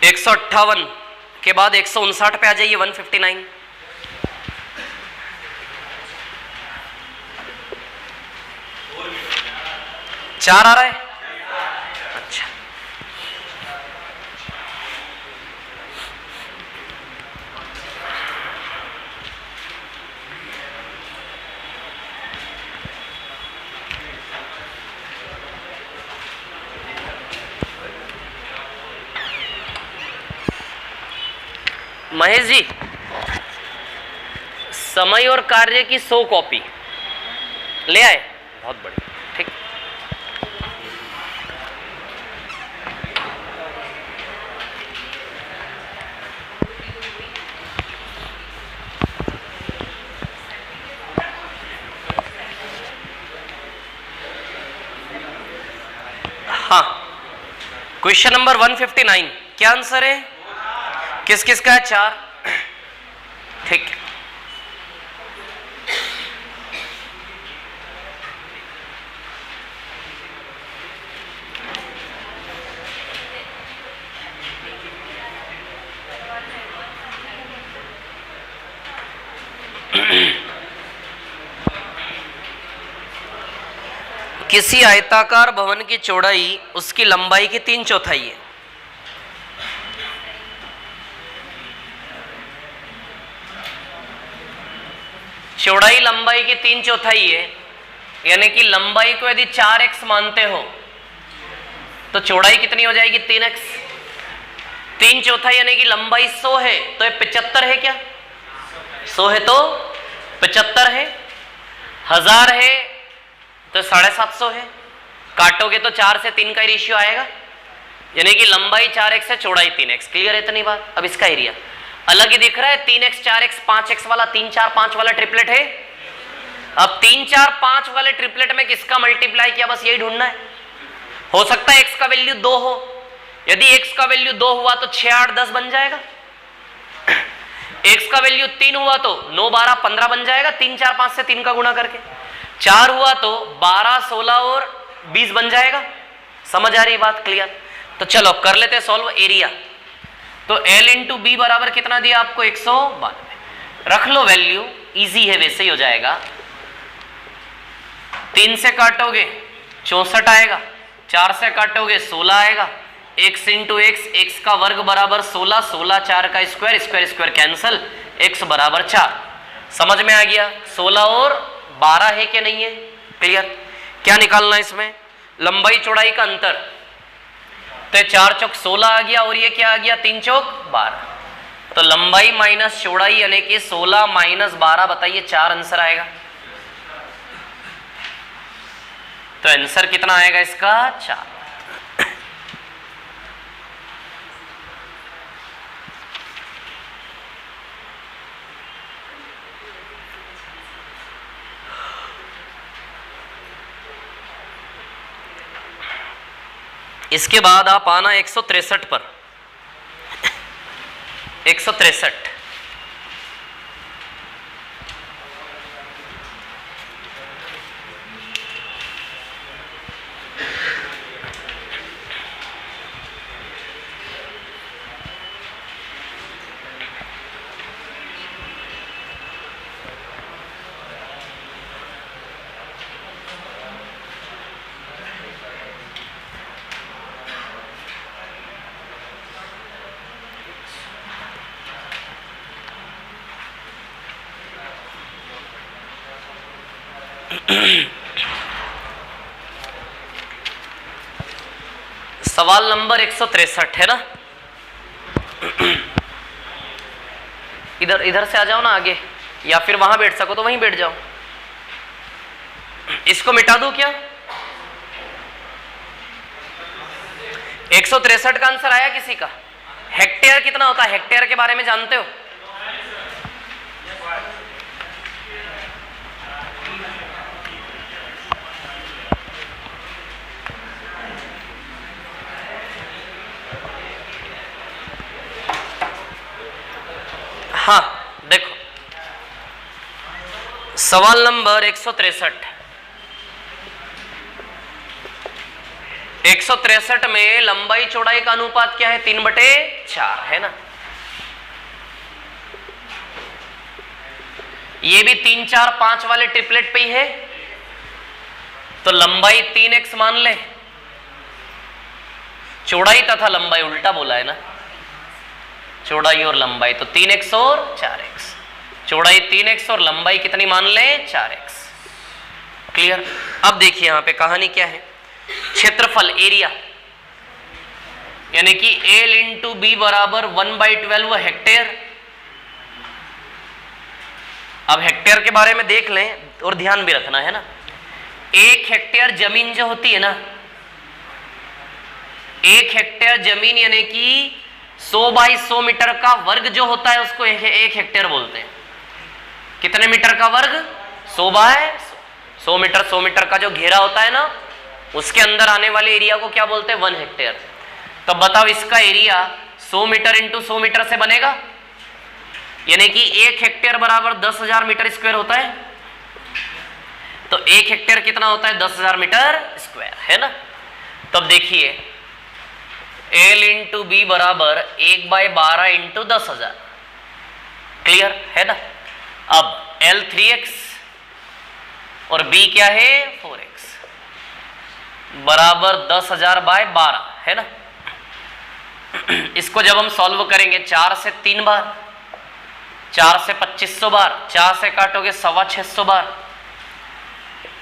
एक 158 के बाद 159 पे आ जाइए, 159। चार आ रहा है? अच्छा, महेश जी, समय और कार्य की 100 कॉपी ले आए? बहुत बढ़िया, ठीक। हाँ, क्वेश्चन नंबर 159 क्या आंसर है? किस किस का है? 4। ठीक। किसी आयताकार भवन की चौड़ाई उसकी लंबाई की 3/4 है। चौड़ाई लंबाई की 3/4 है, यानी कि लंबाई को यदि 4x मानते हो तो चौड़ाई कितनी हो जाएगी? 3x। 3/4 यानी कि लंबाई 100 है, तो ये 75 है क्या? 100 है तो 75 है। 1000 है तो 750 है। काटोगे तो 4 से 3 का रेशियो आएगा, यानी कि लंबाई 4x है, चौड़ाई 3x। क्लियर है इतनी बात? अब इसका एरिया अलग ही दिख रहा है, 3x 4x 5x वाला 3 4 5 वाला ट्रिपलेट है। अब 3 4 5 वाले ट्रिपलेट में किसका मल्टीप्लाई किया, बस यही ढूंढना है। हो सकता है x का वैल्यू 2 हो, यदि x का वैल्यू 2 हुआ तो 6 8 10 बन जाएगा। x का वैल्यू 3 हुआ तो 9 12 15 बन जाएगा, 3 4 5 से 3 का गुणा करके। 4 हुआ तो 12 16 और 20 बन जाएगा। समझ आ रही बात? क्लियर? तो चलो कर लेते हैं सॉल्व एरिया। तो L इंटू बी बराबर कितना दिया आपको? 192। रख लो वैल्यू, इजी है, वैसे ही हो जाएगा। 3 से काटोगे 64 आएगा, 4 से काटोगे 16 आएगा, x इंटू एक्स, एक्स का वर्ग बराबर 16, 16 4 का square, square square cancel, x बराबर 4। समझ में आ गया? 16 और 12 है कि नहीं है? क्लियर? क्या निकालना है इसमें? लंबाई चौड़ाई का अंतर। तो 4 चौक 16 आ गया और ये क्या आ गया? 3 चौक 12। तो लंबाई माइनस चौड़ाई यानी कि 16 माइनस 12, बताइए 4 आंसर आएगा। तो आंसर कितना आएगा इसका? 4। इसके बाद आप आना 163 पर। 163 सवाल नंबर 163 है ना। इधर से आ जाओ ना आगे, या फिर वहां बैठ सको तो वहीं बैठ जाओ। इसको मिटा दूं क्या? 163 का आंसर आया किसी का? हेक्टेयर कितना होता है? हेक्टेयर के बारे में जानते हो? हाँ देखो, सवाल नंबर 163। 163 में लंबाई चौड़ाई का अनुपात क्या है? 3/4 है ना। ये भी 3 4 5 वाले ट्रिपलेट पे ही है, तो लंबाई 3x मान ले। चौड़ाई तथा लंबाई उल्टा बोला है ना, चौड़ाई और लंबाई, तो 3x और 4x। चौड़ाई 3x और लंबाई कितनी मान ले? 4x। क्लियर? अब देखिए यहां पे कहानी क्या है। क्षेत्रफल एरिया यानी कि L इंटू बी बराबर 1/12 हेक्टेयर। अब हेक्टेयर के बारे में देख लें और ध्यान भी रखना है ना। 1 हेक्टेयर जमीन जो होती है ना, 1 हेक्टेयर जमीन यानी कि 100 बाई 100 मीटर का वर्ग जो होता है उसको 1 हेक्टेयर बोलते हैं। कितने मीटर का वर्ग? 100 बाय 100 मीटर। 100 मीटर का जो घेरा होता है ना, उसके अंदर आने वाले एरिया को क्या बोलते हैं? 1 हेक्टेयर। तो बताओ इसका एरिया 100 मीटर इंटू 100 मीटर से बनेगा, यानी कि 1 हेक्टेयर बराबर 10,000 मीटर स्क्वायर होता है। तो 1 हेक्टेयर कितना होता है? 10,000 मीटर स्क्वायर, है ना। तब देखिए L इंटू बी बराबर 1/12 इंटू 10,000। क्लियर है ना। अब L 3x और b क्या है? 4x बराबर 10,000 बाय 12 है ना। इसको जब हम सॉल्व करेंगे 4 से 3 बार, 4 से 2500 बार, 4 से काटोगे 625 बार,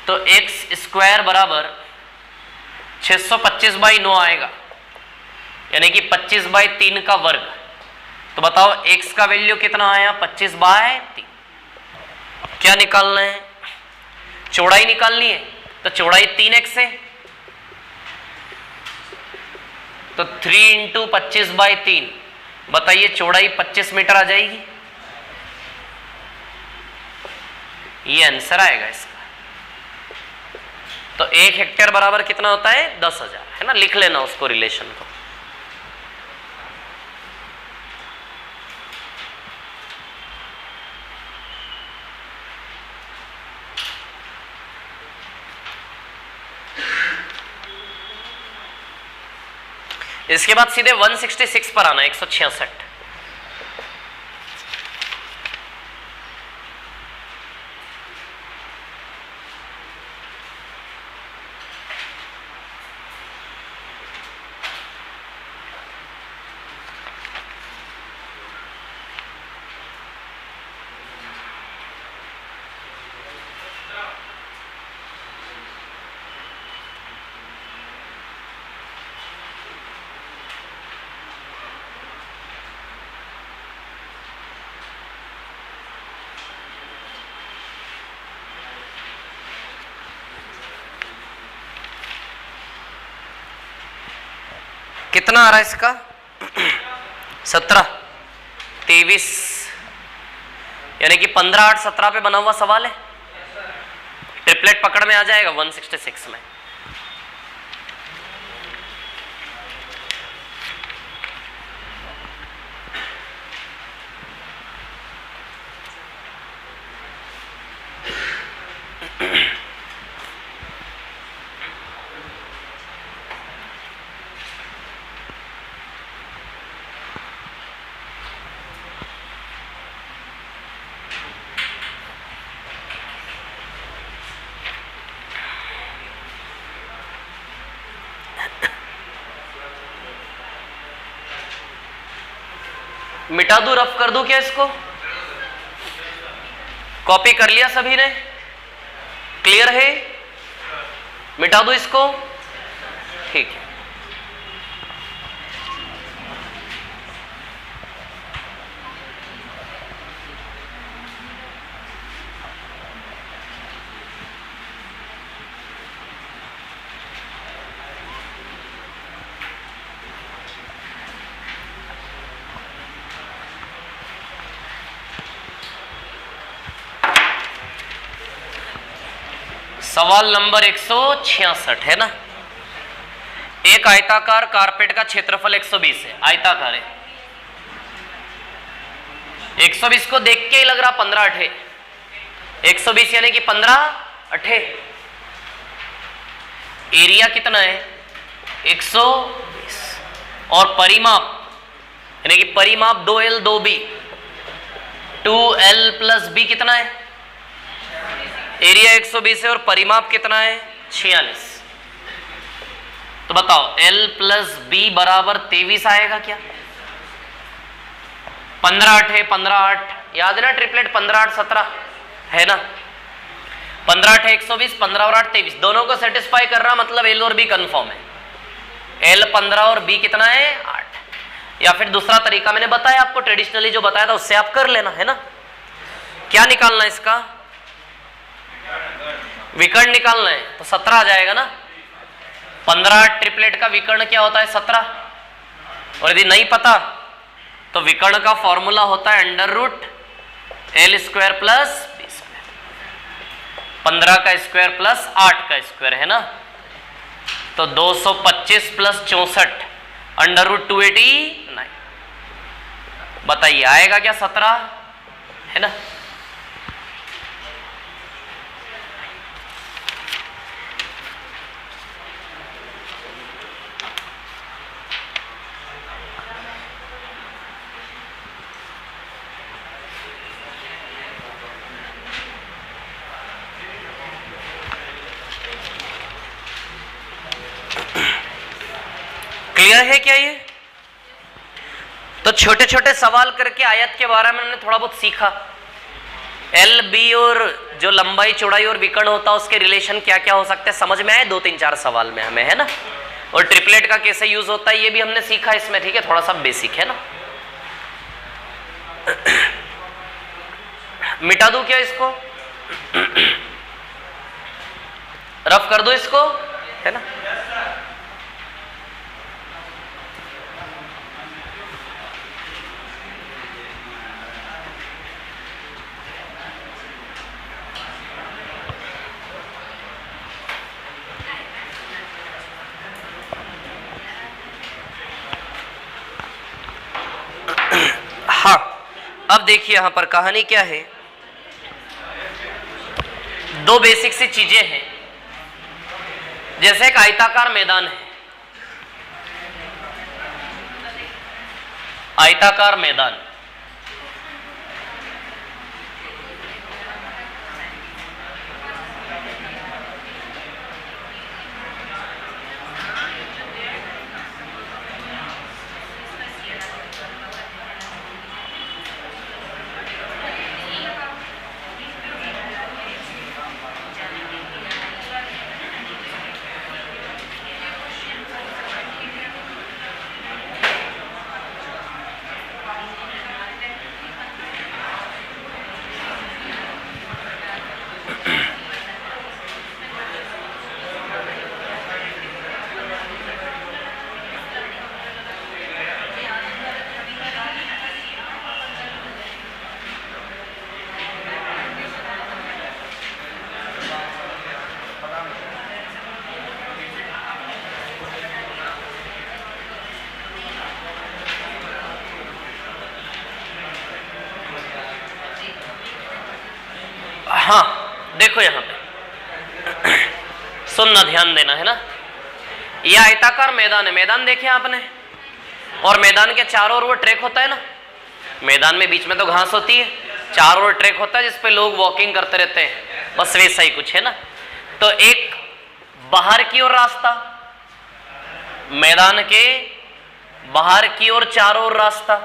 तो x स्क्वायर बराबर 625 बाई 9 आएगा, यानी कि 25/3 का वर्ग। तो बताओ x का वैल्यू कितना आया? 25/3। क्या निकालना है? चौड़ाई निकालनी है, तो चौड़ाई 3x है, तो 3 इंटू 25/3, बताइए चौड़ाई 25 मीटर आ जाएगी। ये आंसर आएगा इसका। तो 1 हेक्टेयर बराबर कितना होता है? 10,000, है ना। लिख लेना उसको, रिलेशन को। इसके बाद सीधे 166 पर आना, 166। कितना आ रहा है इसका? 17, 23, यानी कि 15, 8, 17 पे बना हुआ सवाल है। ट्रिपलेट पकड़ में आ जाएगा 166 में। मिटा दूं, रफ कर दूं क्या इसको? कॉपी कर लिया सभी ने? क्लियर है? मिटा दूं इसको? ठीक है। सवाल नंबर 166 है ना। एक आयताकार कारपेट का क्षेत्रफल 120 है, आयताकार है। 120 को देख के ही लग रहा 15 अठे, 120 यानी कि 15 अठे। एरिया कितना है? 120। और परिमाप यानी कि परिमाप 2L 2B, 2L + B कितना है? एरिया 120 है और परिमाप कितना है? 46। तो बताओ L + B बराबर 23 आएगा क्या? 15 8 15 8, याद है ना ट्रिपलेट? 15 8 17 है ना। 15 8 120, 15 और 8 23, दोनों को सेटिस्फाई कर रहा, मतलब L और B कंफर्म है। L 15 और B कितना है? 8। या फिर दूसरा तरीका मैंने बताया आपको, ट्रेडिशनली जो बताया था उससे आप कर लेना, है ना। क्या निकालना है इसका? विकर्ण निकालना है, तो 17 आ जाएगा ना। 15 ट्रिपलेट का विकर्ण क्या होता है? 17। और यदि नहीं पता तो विकर्ण का फॉर्मूला होता है √L² + B², 15 का स्क्वायर प्लस 8 का स्क्वायर, है ना। तो 225 + 64 √289। बताइए आएगा क्या? 17, है ना। क्लियर है क्या ये? तो छोटे छोटे सवाल करके आयत के बारे में हमने थोड़ा बहुत सीखा। एल बी और जो लंबाई चौड़ाई और विकर्ण होता है उसके रिलेशन क्या क्या हो सकते हैं समझ में आए 2-3-4 सवाल में हमें, है ना। और ट्रिपलेट का कैसे यूज होता है ये भी हमने सीखा इसमें, ठीक है। थोड़ा सा बेसिक है ना। मिटा दूं क्या इसको? रफ कर दो इसको, है ना। हाँ, अब देखिए यहां पर कहानी क्या है। दो बेसिक सी चीजें हैं। जैसे एक आयताकार मैदान है, आयताकार मैदान, हाँ देखो यहां पे सुनना, ध्यान देना है ना। यह आयताकार मैदान है, मैदान देखे आपने, और मैदान के चारों ओर वो ट्रैक होता है ना, मैदान में बीच में तो घास होती है, चारों ओर ट्रैक होता है जिसपे लोग वॉकिंग करते रहते हैं, बस वैसा ही कुछ है ना। तो एक बाहर की ओर रास्ता, मैदान के बाहर की ओर चारों ओर रास्ता,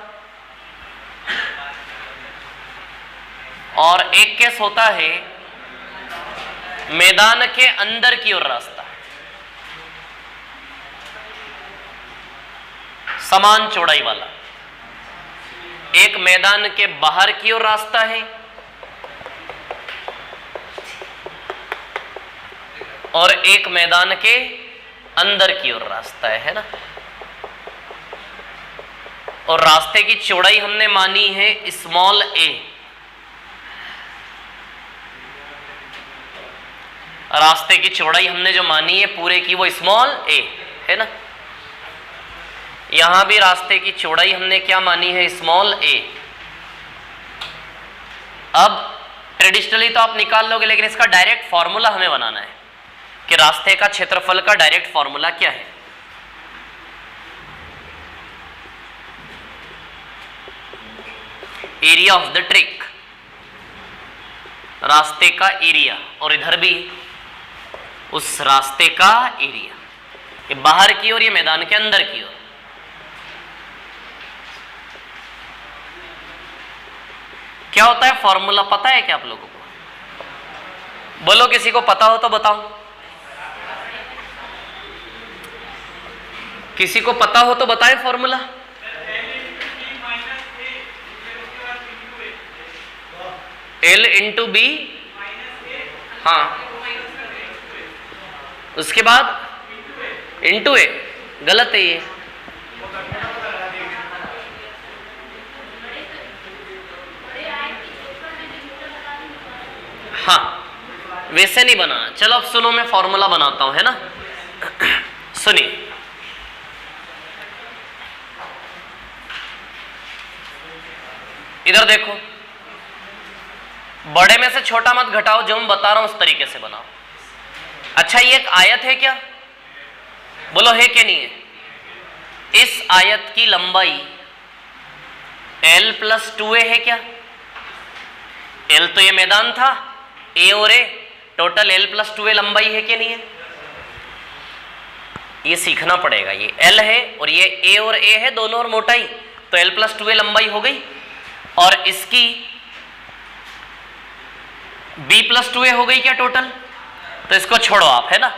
और एक केस होता है मैदान के अंदर की ओर रास्ता, समान चौड़ाई वाला। एक मैदान के बाहर की ओर रास्ता है और एक मैदान के अंदर की ओर रास्ता है ना। और रास्ते की चौड़ाई हमने मानी है स्मॉल ए, रास्ते की चौड़ाई हमने जो मानी है पूरे की वो स्मॉल ए है ना। यहां भी रास्ते की चौड़ाई हमने क्या मानी है, स्मॉल ए। अब ट्रेडिशनली तो आप निकाल लोगे, लेकिन इसका डायरेक्ट फॉर्मूला हमें बनाना है कि रास्ते का क्षेत्रफल का डायरेक्ट फॉर्मूला क्या है। एरिया ऑफ द ट्रैक, रास्ते का एरिया, और इधर भी उस रास्ते का एरिया, ये बाहर की ओर, ये मैदान के अंदर की ओर। क्या होता है फॉर्मूला, पता है क्या आप लोगों को? बोलो, किसी को पता हो तो बताओ, किसी को पता हो तो बताएं फॉर्मूला। L इंटू बी, हाँ, उसके बाद इंटू ए, गलत है ये। हाँ वैसे नहीं बना, चलो अब सुनो, मैं फॉर्मूला बनाता हूं है ना। सुनिए, इधर देखो, बड़े में से छोटा मत घटाओ, जो मैं बता रहा हूं उस तरीके से बनाओ। अच्छा, ये एक आयत है क्या? बोलो है क्या नहीं है? इस आयत की लंबाई l+2a है क्या? l तो ये मैदान था, a और a, टोटल l+2a लंबाई है क्या नहीं है? ये सीखना पड़ेगा। ये l है और ये a और a है, दोनों और मोटाई, तो l+2a लंबाई हो गई। और इसकी b+2a हो गई क्या टोटल? तो इसको छोड़ो आप, है ना।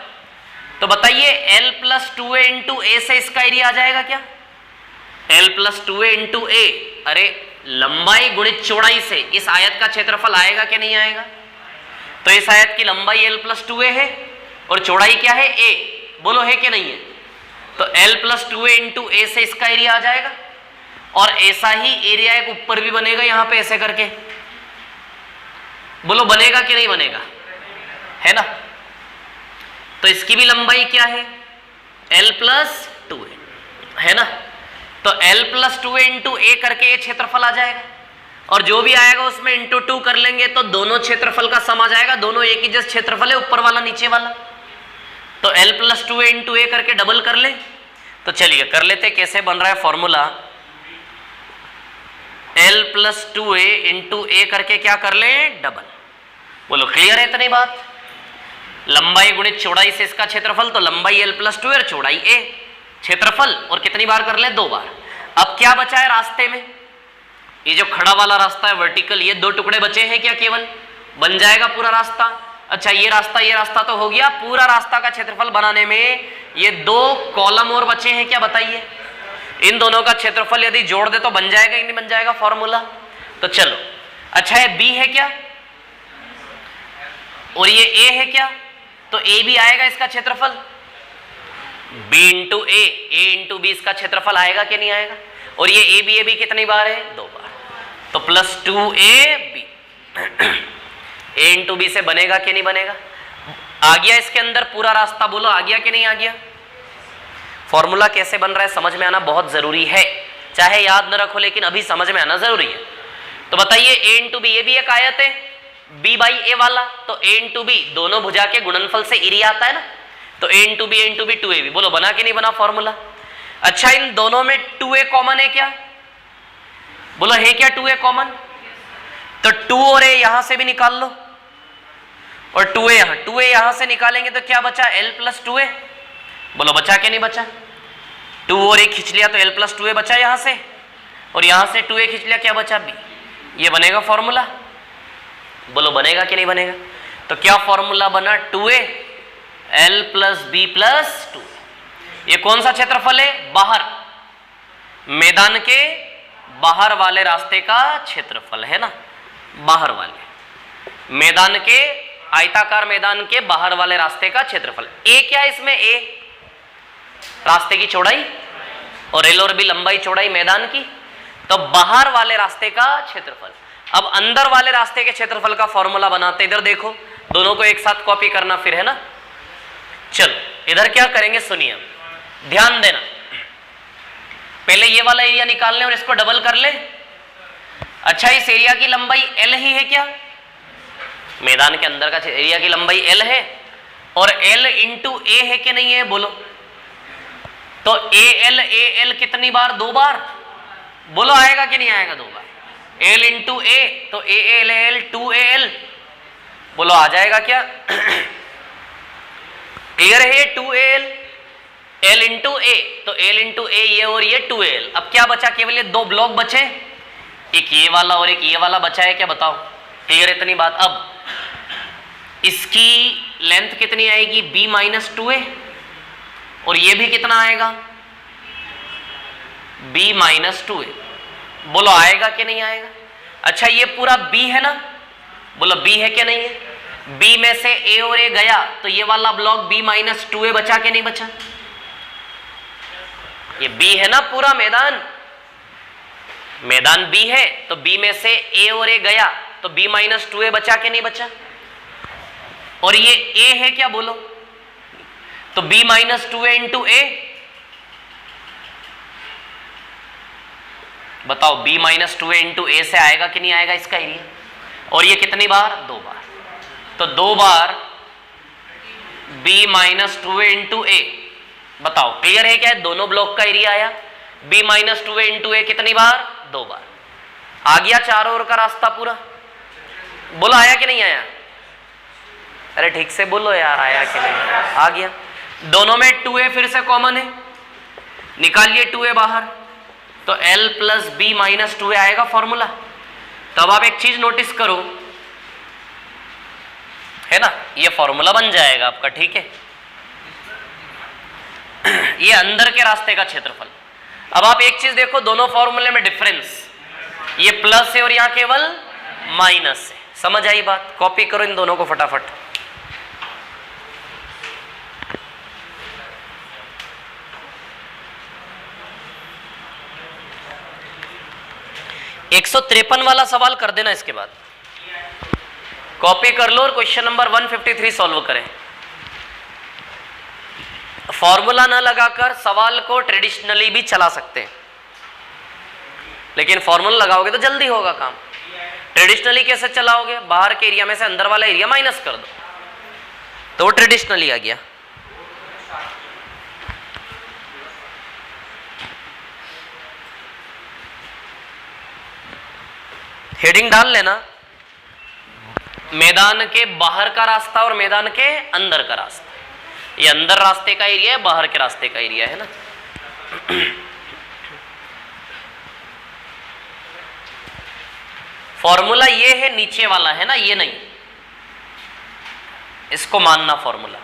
तो बताइए l+2a इंटू a से इसका एरिया आ जाएगा क्या? l+2a इंटू a, अरे लंबाई गुणित चौड़ाई से इस आयत का क्षेत्रफल आएगा क्या नहीं आएगा? तो इस आयत की लंबाई l+2a है और चौड़ाई क्या है? a, बोलो है कि नहीं है? तो l+2a इंटू a से इसका एरिया आ जाएगा। और ऐसा ही एरिया एक ऊपर भी बनेगा यहां पे ऐसे करके, बोलो बनेगा कि नहीं बनेगा? है ना। तो इसकी भी लंबाई क्या है? l+2a, है ना। तो l+2a इंटू a करके ये क्षेत्रफल आ जाएगा, और जो भी आएगा उसमें इंटू 2 कर लेंगे तो दोनों क्षेत्रफल का सम आ जाएगा। दोनों एक ही जैसे क्षेत्रफल है, ऊपर वाला नीचे वाला। तो l+2a इंटू a करके डबल कर ले। तो चलिए कर लेते, कैसे बन रहा है formula. L plus 2a into A करके क्या कर ले, डबल। बोलो क्लियर है इतनी बात? लंबाई गुणित चौड़ाई से इसका क्षेत्रफल, तो लंबाई L प्लस 2 और चौड़ाई a, क्षेत्रफल और कितनी बार कर ले, 2 बार। अब क्या बचा है रास्ते में, ये जो खड़ा वाला रास्ता है वर्टिकल, ये 2 टुकड़े बचे हैं क्या, केवल बन जाएगा पूरा रास्ता। अच्छा ये रास्ता तो हो गया, पूरा रास्ता का क्षेत्रफल बनाने में ये 2 कॉलम और बचे हैं क्या, बताइए। इन दोनों का क्षेत्रफल यदि जोड़ दे तो बन जाएगा कि नहीं बन जाएगा फॉर्मूला। तो चलो अच्छा ये बी है क्या और ये ए है क्या, तो ए भी आएगा इसका क्षेत्रफल, बी इंटू ए इंटू बी इसका क्षेत्रफल आएगा कि नहीं आएगा। और ये ए बी कितनी बार है, 2 बार। तो प्लस 2ab ए इंटू बी से बनेगा कि नहीं बनेगा। आ गया इसके अंदर पूरा रास्ता, बोलो आ गया कि नहीं आ गया। फॉर्मूला कैसे बन रहा है समझ में आना बहुत जरूरी है, चाहे याद न रखो लेकिन अभी समझ में आना जरूरी है। तो बताइए ए इंटू बी, ये भी एक आयत है बी बाई ए वाला, तो ए इंटू बी दोनों भुजा के गुणनफल से एरिया आता है ना, तो ए इंटू बी 2ab। बोलो बना कि नहीं बना फॉर्मूला। अच्छा इन दोनों में 2a कॉमन है क्या, बोलो है क्या 2a कॉमन, तो 2 और a यहां से भी निकाल लो और 2a यहां से निकालेंगे तो क्या बचा, L प्लस 2a। बोलो बचा कि नहीं बचा, 2 और a खींच लिया तो L प्लस 2a बचा यहां से, और यहां से 2a खींच लिया, क्या बचा b। ये बनेगा फॉर्मूला, बोलो बनेगा कि नहीं बनेगा। तो क्या फॉर्मूला बना, 2a L plus B plus 2। ये कौन सा क्षेत्रफल है, बाहर, मैदान के बाहर वाले रास्ते का क्षेत्रफल है ना, बाहर वाले मैदान के, आयताकार मैदान के बाहर वाले रास्ते का क्षेत्रफल। ए क्या है इसमें, ए रास्ते की चौड़ाई और L और B लंबाई चौड़ाई मैदान की, तो बाहर वाले रास्ते का क्षेत्रफल। अब अंदर वाले रास्ते के क्षेत्रफल का फॉर्मूला बनाते, इधर देखो दोनों को एक साथ कॉपी करना फिर है ना। चलो इधर क्या करेंगे सुनिए, ध्यान देना, पहले ये वाला एरिया निकाल लें और इसको डबल कर ले। अच्छा इस एरिया की लंबाई L ही है क्या, मैदान के अंदर का एरिया की लंबाई L है, और L इंटू ए है कि नहीं है, बोलो। तो AL कितनी बार, 2 बार, बोलो आएगा कि नहीं आएगा 2 बार। L इंटू ए तो AL 2AL, बोलो आ जाएगा क्या क्लियर है ये 2AL। L इंटू ए तो L इंटू ए ये और ये 2AL। अब क्या बचा, केवल ये 2 ब्लॉक बचे, एक ये वाला और एक ये वाला बचा है क्या, बताओ क्लियर इतनी बात। अब इसकी लेंथ कितनी आएगी, b माइनस 2a, और ये भी कितना आएगा, b माइनस 2a। बोलो आएगा कि नहीं आएगा। अच्छा ये पूरा b है ना, बोलो b है कि नहीं है। b में से a और a गया तो ये वाला ब्लॉक b माइनस 2a बचा कि नहीं बचा, ये b है ना पूरा मैदान, मैदान b है तो b में से a और a गया तो b माइनस 2a बचा कि नहीं बचा, और ये a है क्या, बोलो तो b माइनस 2a इंटू ए। बताओ b माइनस 2a इंटू ए से आएगा कि नहीं आएगा इसका एरिया, और ये कितनी बार, 2 बार, तो 2 बार b माइनस 2a इंटू ए। बताओ क्लियर है क्या, दोनों ब्लॉक का एरिया आया, b माइनस 2a इंटू ए कितनी बार, 2 बार। आ गया चारों ओर का रास्ता पूरा, बोलो आया कि नहीं आया, अरे ठीक से बोलो यार आया कि नहीं, आ गया। दोनों में 2a फिर से कॉमन है, निकालिए 2a बाहर, तो L plus B minus 2a आएगा फॉर्मूला। तब आप एक चीज नोटिस करो है ना, ये फॉर्मूला बन जाएगा आपका, ठीक है। ये अंदर के रास्ते का क्षेत्रफल। अब आप एक चीज देखो, दोनों फॉर्मूले में डिफरेंस, ये प्लस है और यहां केवल माइनस है। समझ आई बात, कॉपी करो इन दोनों को फटाफट। एक 153 वाला सवाल कर देना, इसके बाद कॉपी कर लो और क्वेश्चन नंबर 153 सॉल्व करें। फॉर्मूला ना लगाकर सवाल को ट्रेडिशनली भी चला सकते हैं, लेकिन फॉर्मूला लगाओगे तो जल्दी होगा काम। ट्रेडिशनली कैसे चलाओगे, बाहर के एरिया में से अंदर वाला एरिया माइनस कर दो, तो वो ट्रेडिशनली आ गया। हेडिंग डाल लेना, मैदान के बाहर का रास्ता और मैदान के अंदर का रास्ता। ये अंदर रास्ते का एरिया है, बाहर के रास्ते का एरिया है ना। फॉर्मूला ये है, नीचे वाला है ना, ये नहीं, इसको मानना फॉर्मूला।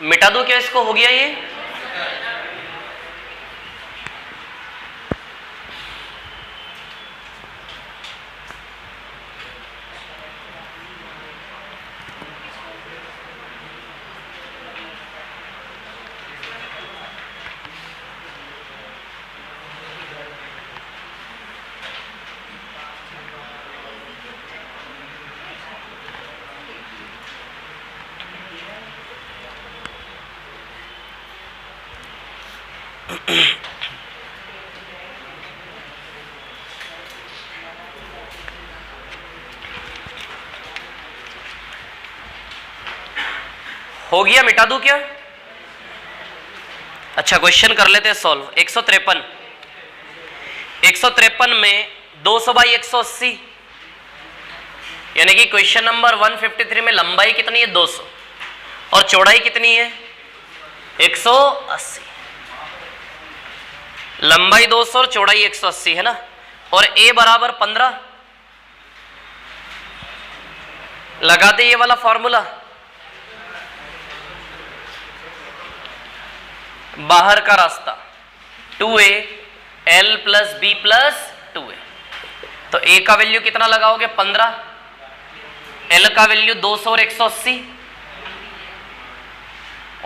मिटा दो क्या इसको, हो गया ये? हो गया, मिटा दूं क्या? अच्छा, क्वेश्चन कर लेते हैं सॉल्व। 153 में 200 बाई 180, यानी कि क्वेश्चन नंबर 153 में लंबाई कितनी है 200 और चौड़ाई कितनी है 180। लंबाई 200 और चौड़ाई 180 है ना, और a बराबर 15। लगा दे ये वाला फॉर्मूला। बाहर का रास्ता 2a l plus b plus 2a, तो a का वैल्यू कितना लगाओगे 15, l का वैल्यू 200 और 180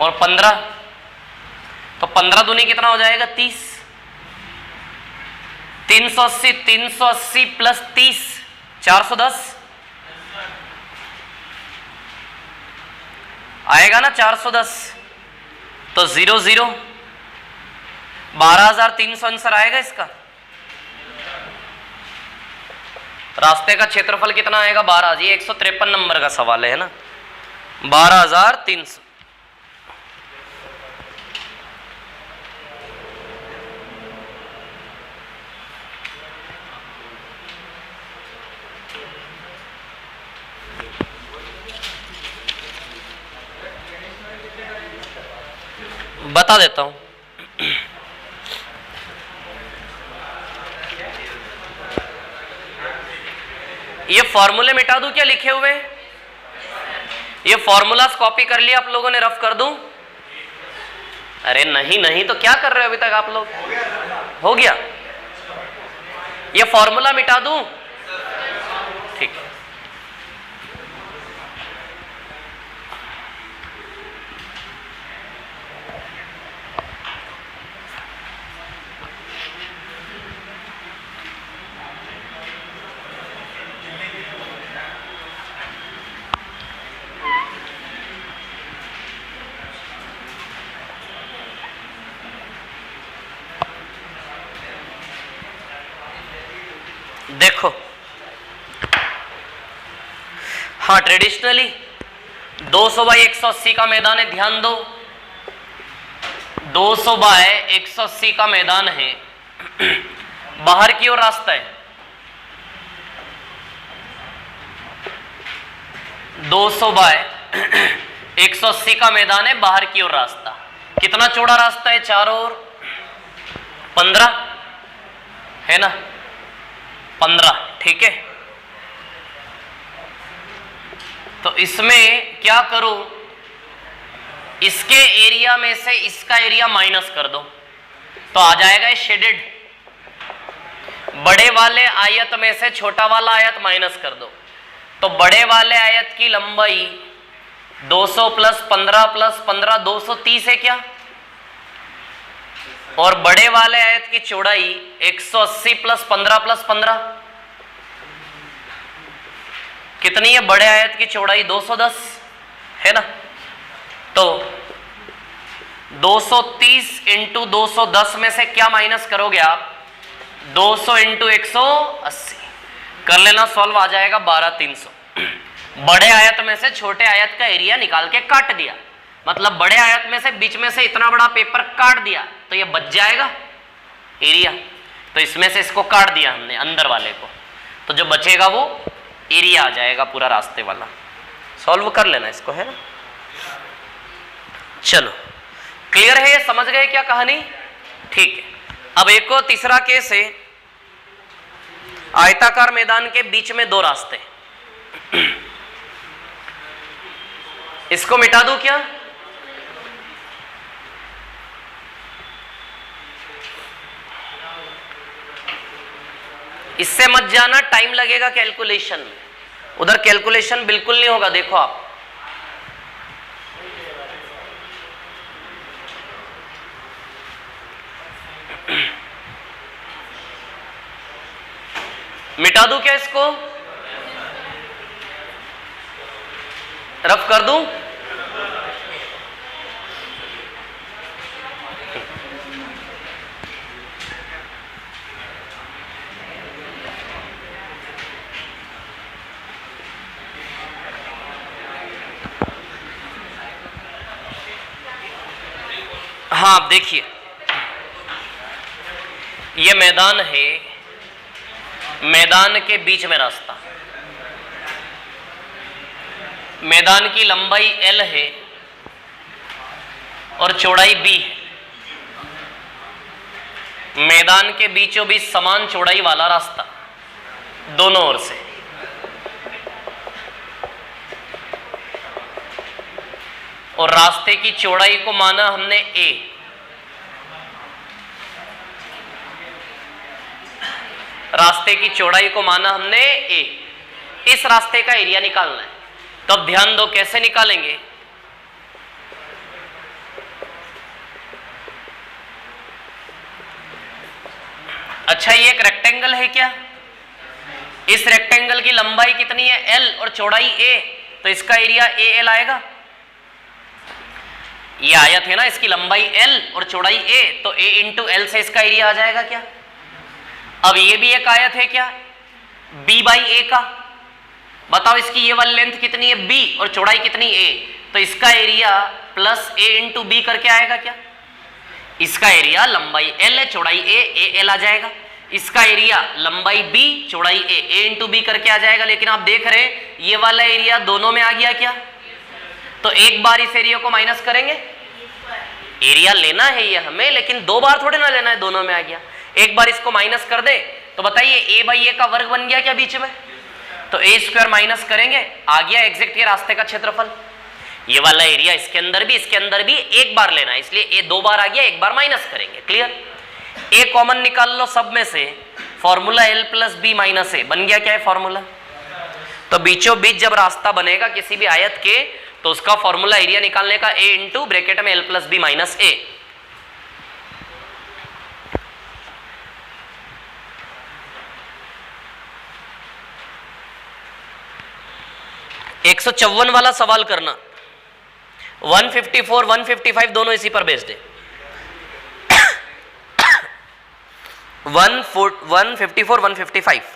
और 15, तो 15 दूनी कितना हो जाएगा 30। 380 प्लस 30 410 आएगा ना 410, तो 0 0 12,300 आंसर आएगा इसका। रास्ते का क्षेत्रफल कितना आएगा 12। ये 153 नंबर का सवाल है ना, 12,300। बता देता हूं, ये फॉर्मूले मिटा दूं क्या लिखे हुए? ये फॉर्मूलास कॉपी कर लिया आप लोगों ने, रफ कर दूं? अरे नहीं नहीं, तो क्या कर रहे हो अभी तक आप लोग? हो गया, ये फॉर्मूला मिटा दूं? ठीक है। देखो, हाँ, ट्रेडिशनली 200 बाई 180 का मैदान है, ध्यान दो। 200 बाय 180 का मैदान है, बाहर की ओर रास्ता है। 200 बाय 180 का मैदान है, बाहर की ओर रास्ता। कितना चौड़ा रास्ता है, 4 और 15 है ना, 15, ठीक है। तो इसमें क्या करूं, इसके एरिया में से इसका एरिया माइनस कर दो तो आ जाएगा शेडेड। बड़े वाले आयत में से छोटा वाला आयत माइनस कर दो तो बड़े वाले आयत की लंबाई 200 प्लस 15 प्लस 15 230 है क्या, और बड़े वाले आयत की चौड़ाई 180 प्लस 15 प्लस 15 कितनी है, बड़े आयत की चौड़ाई 210 है ना। तो 230 इंटू 210 में से क्या माइनस करोगे आप, 200 इंटू 180 कर लेना, सॉल्व आ जाएगा 12300। बड़े आयत में से छोटे आयत का एरिया निकाल के काट दिया, मतलब बड़े आयत में से बीच में से इतना बड़ा पेपर काट दिया तो ये बच जाएगा एरिया। तो इसमें से इसको काट दिया हमने अंदर वाले को, तो जो बचेगा वो एरिया आ जाएगा पूरा रास्ते वाला। सॉल्व कर लेना इसको, है ना। चलो क्लियर है, समझ गए क्या कहानी, ठीक है। अब एक और तीसरा केस है, आयताकार मैदान के बीच में 2 रास्ते, इसको मिटा दूं क्या, इससे मत जाना, टाइम लगेगा कैलकुलेशन में, उधर कैलकुलेशन बिल्कुल नहीं होगा। देखो आप मिटा दूं क्या, इसको रफ कर दूं, हाँ आप देखिए ये मैदान है, मैदान के बीच में रास्ता, मैदान की लंबाई L है और चौड़ाई B है। मैदान के बीचों बीच समान चौड़ाई वाला रास्ता दोनों ओर से, और रास्ते की चौड़ाई को माना हमने A, रास्ते की चौड़ाई को माना हमने A। इस रास्ते का एरिया निकालना है, तो अब ध्यान दो कैसे निकालेंगे। अच्छा ये एक रेक्टेंगल है क्या, इस रेक्टेंगल की लंबाई कितनी है L और चौड़ाई A, तो इसका एरिया AL आएगा। ये आयत है ना, इसकी लंबाई L और चौड़ाई A, तो A इंटू L से इसका एरिया आ जाएगा क्या। अब ये भी एक आयत है क्या, B बाई A का, बताओ इसकी ये वाली लेंथ कितनी है B और चौड़ाई कितनी A, तो इसका area plus A into B करके आएगा क्या। इसका एरिया लंबाई L है चौड़ाई A, AL आ जाएगा। इसका एरिया लंबाई B चौड़ाई A इंटू B करके आ जाएगा। लेकिन आप देख रहे ये वाला एरिया दोनों में आ गया क्या, तो एक बार इस एरिया को माइनस करेंगे, एरिया लेना है ये हमें, लेकिन 2 बार थोड़े ना लेना है, दोनों में आ गया। एक बार इसको माइनस कर दे तो बताइए A बाई A का वर्ग बन गया क्या बीच में, तो A स्क्वायर माइनस करेंगे, आ गया एग्जैक्ट ये रास्ते का क्षेत्रफल। ये वाला एरिया इसके अंदर भी एक बार लेना है, इसलिए A 2 बार आ गया, एक बार माइनस करेंगे। क्लियर, A कॉमन निकाल लो सब में से, formula L plus B minus A बन गया क्या है फॉर्मूला। तो बीचों बीच जब रास्ता बनेगा किसी भी आयत के, तो उसका फॉर्मूला एरिया निकालने का A इंटू ब्रैकेट में L plus B minus A। 154 वाला सवाल करना, 154 155 दोनों इसी पर बेस्ड है। 154 155 154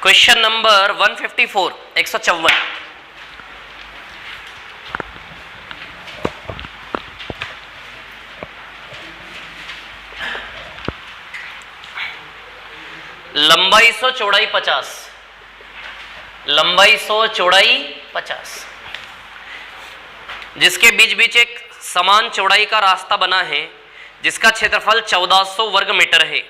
क्वेश्चन नंबर 154, 154। लंबाई 100 चौड़ाई 50, लंबाई 100 चौड़ाई 50, जिसके बीच बीच एक समान चौड़ाई का रास्ता बना है, जिसका क्षेत्रफल 1400 वर्ग मीटर है।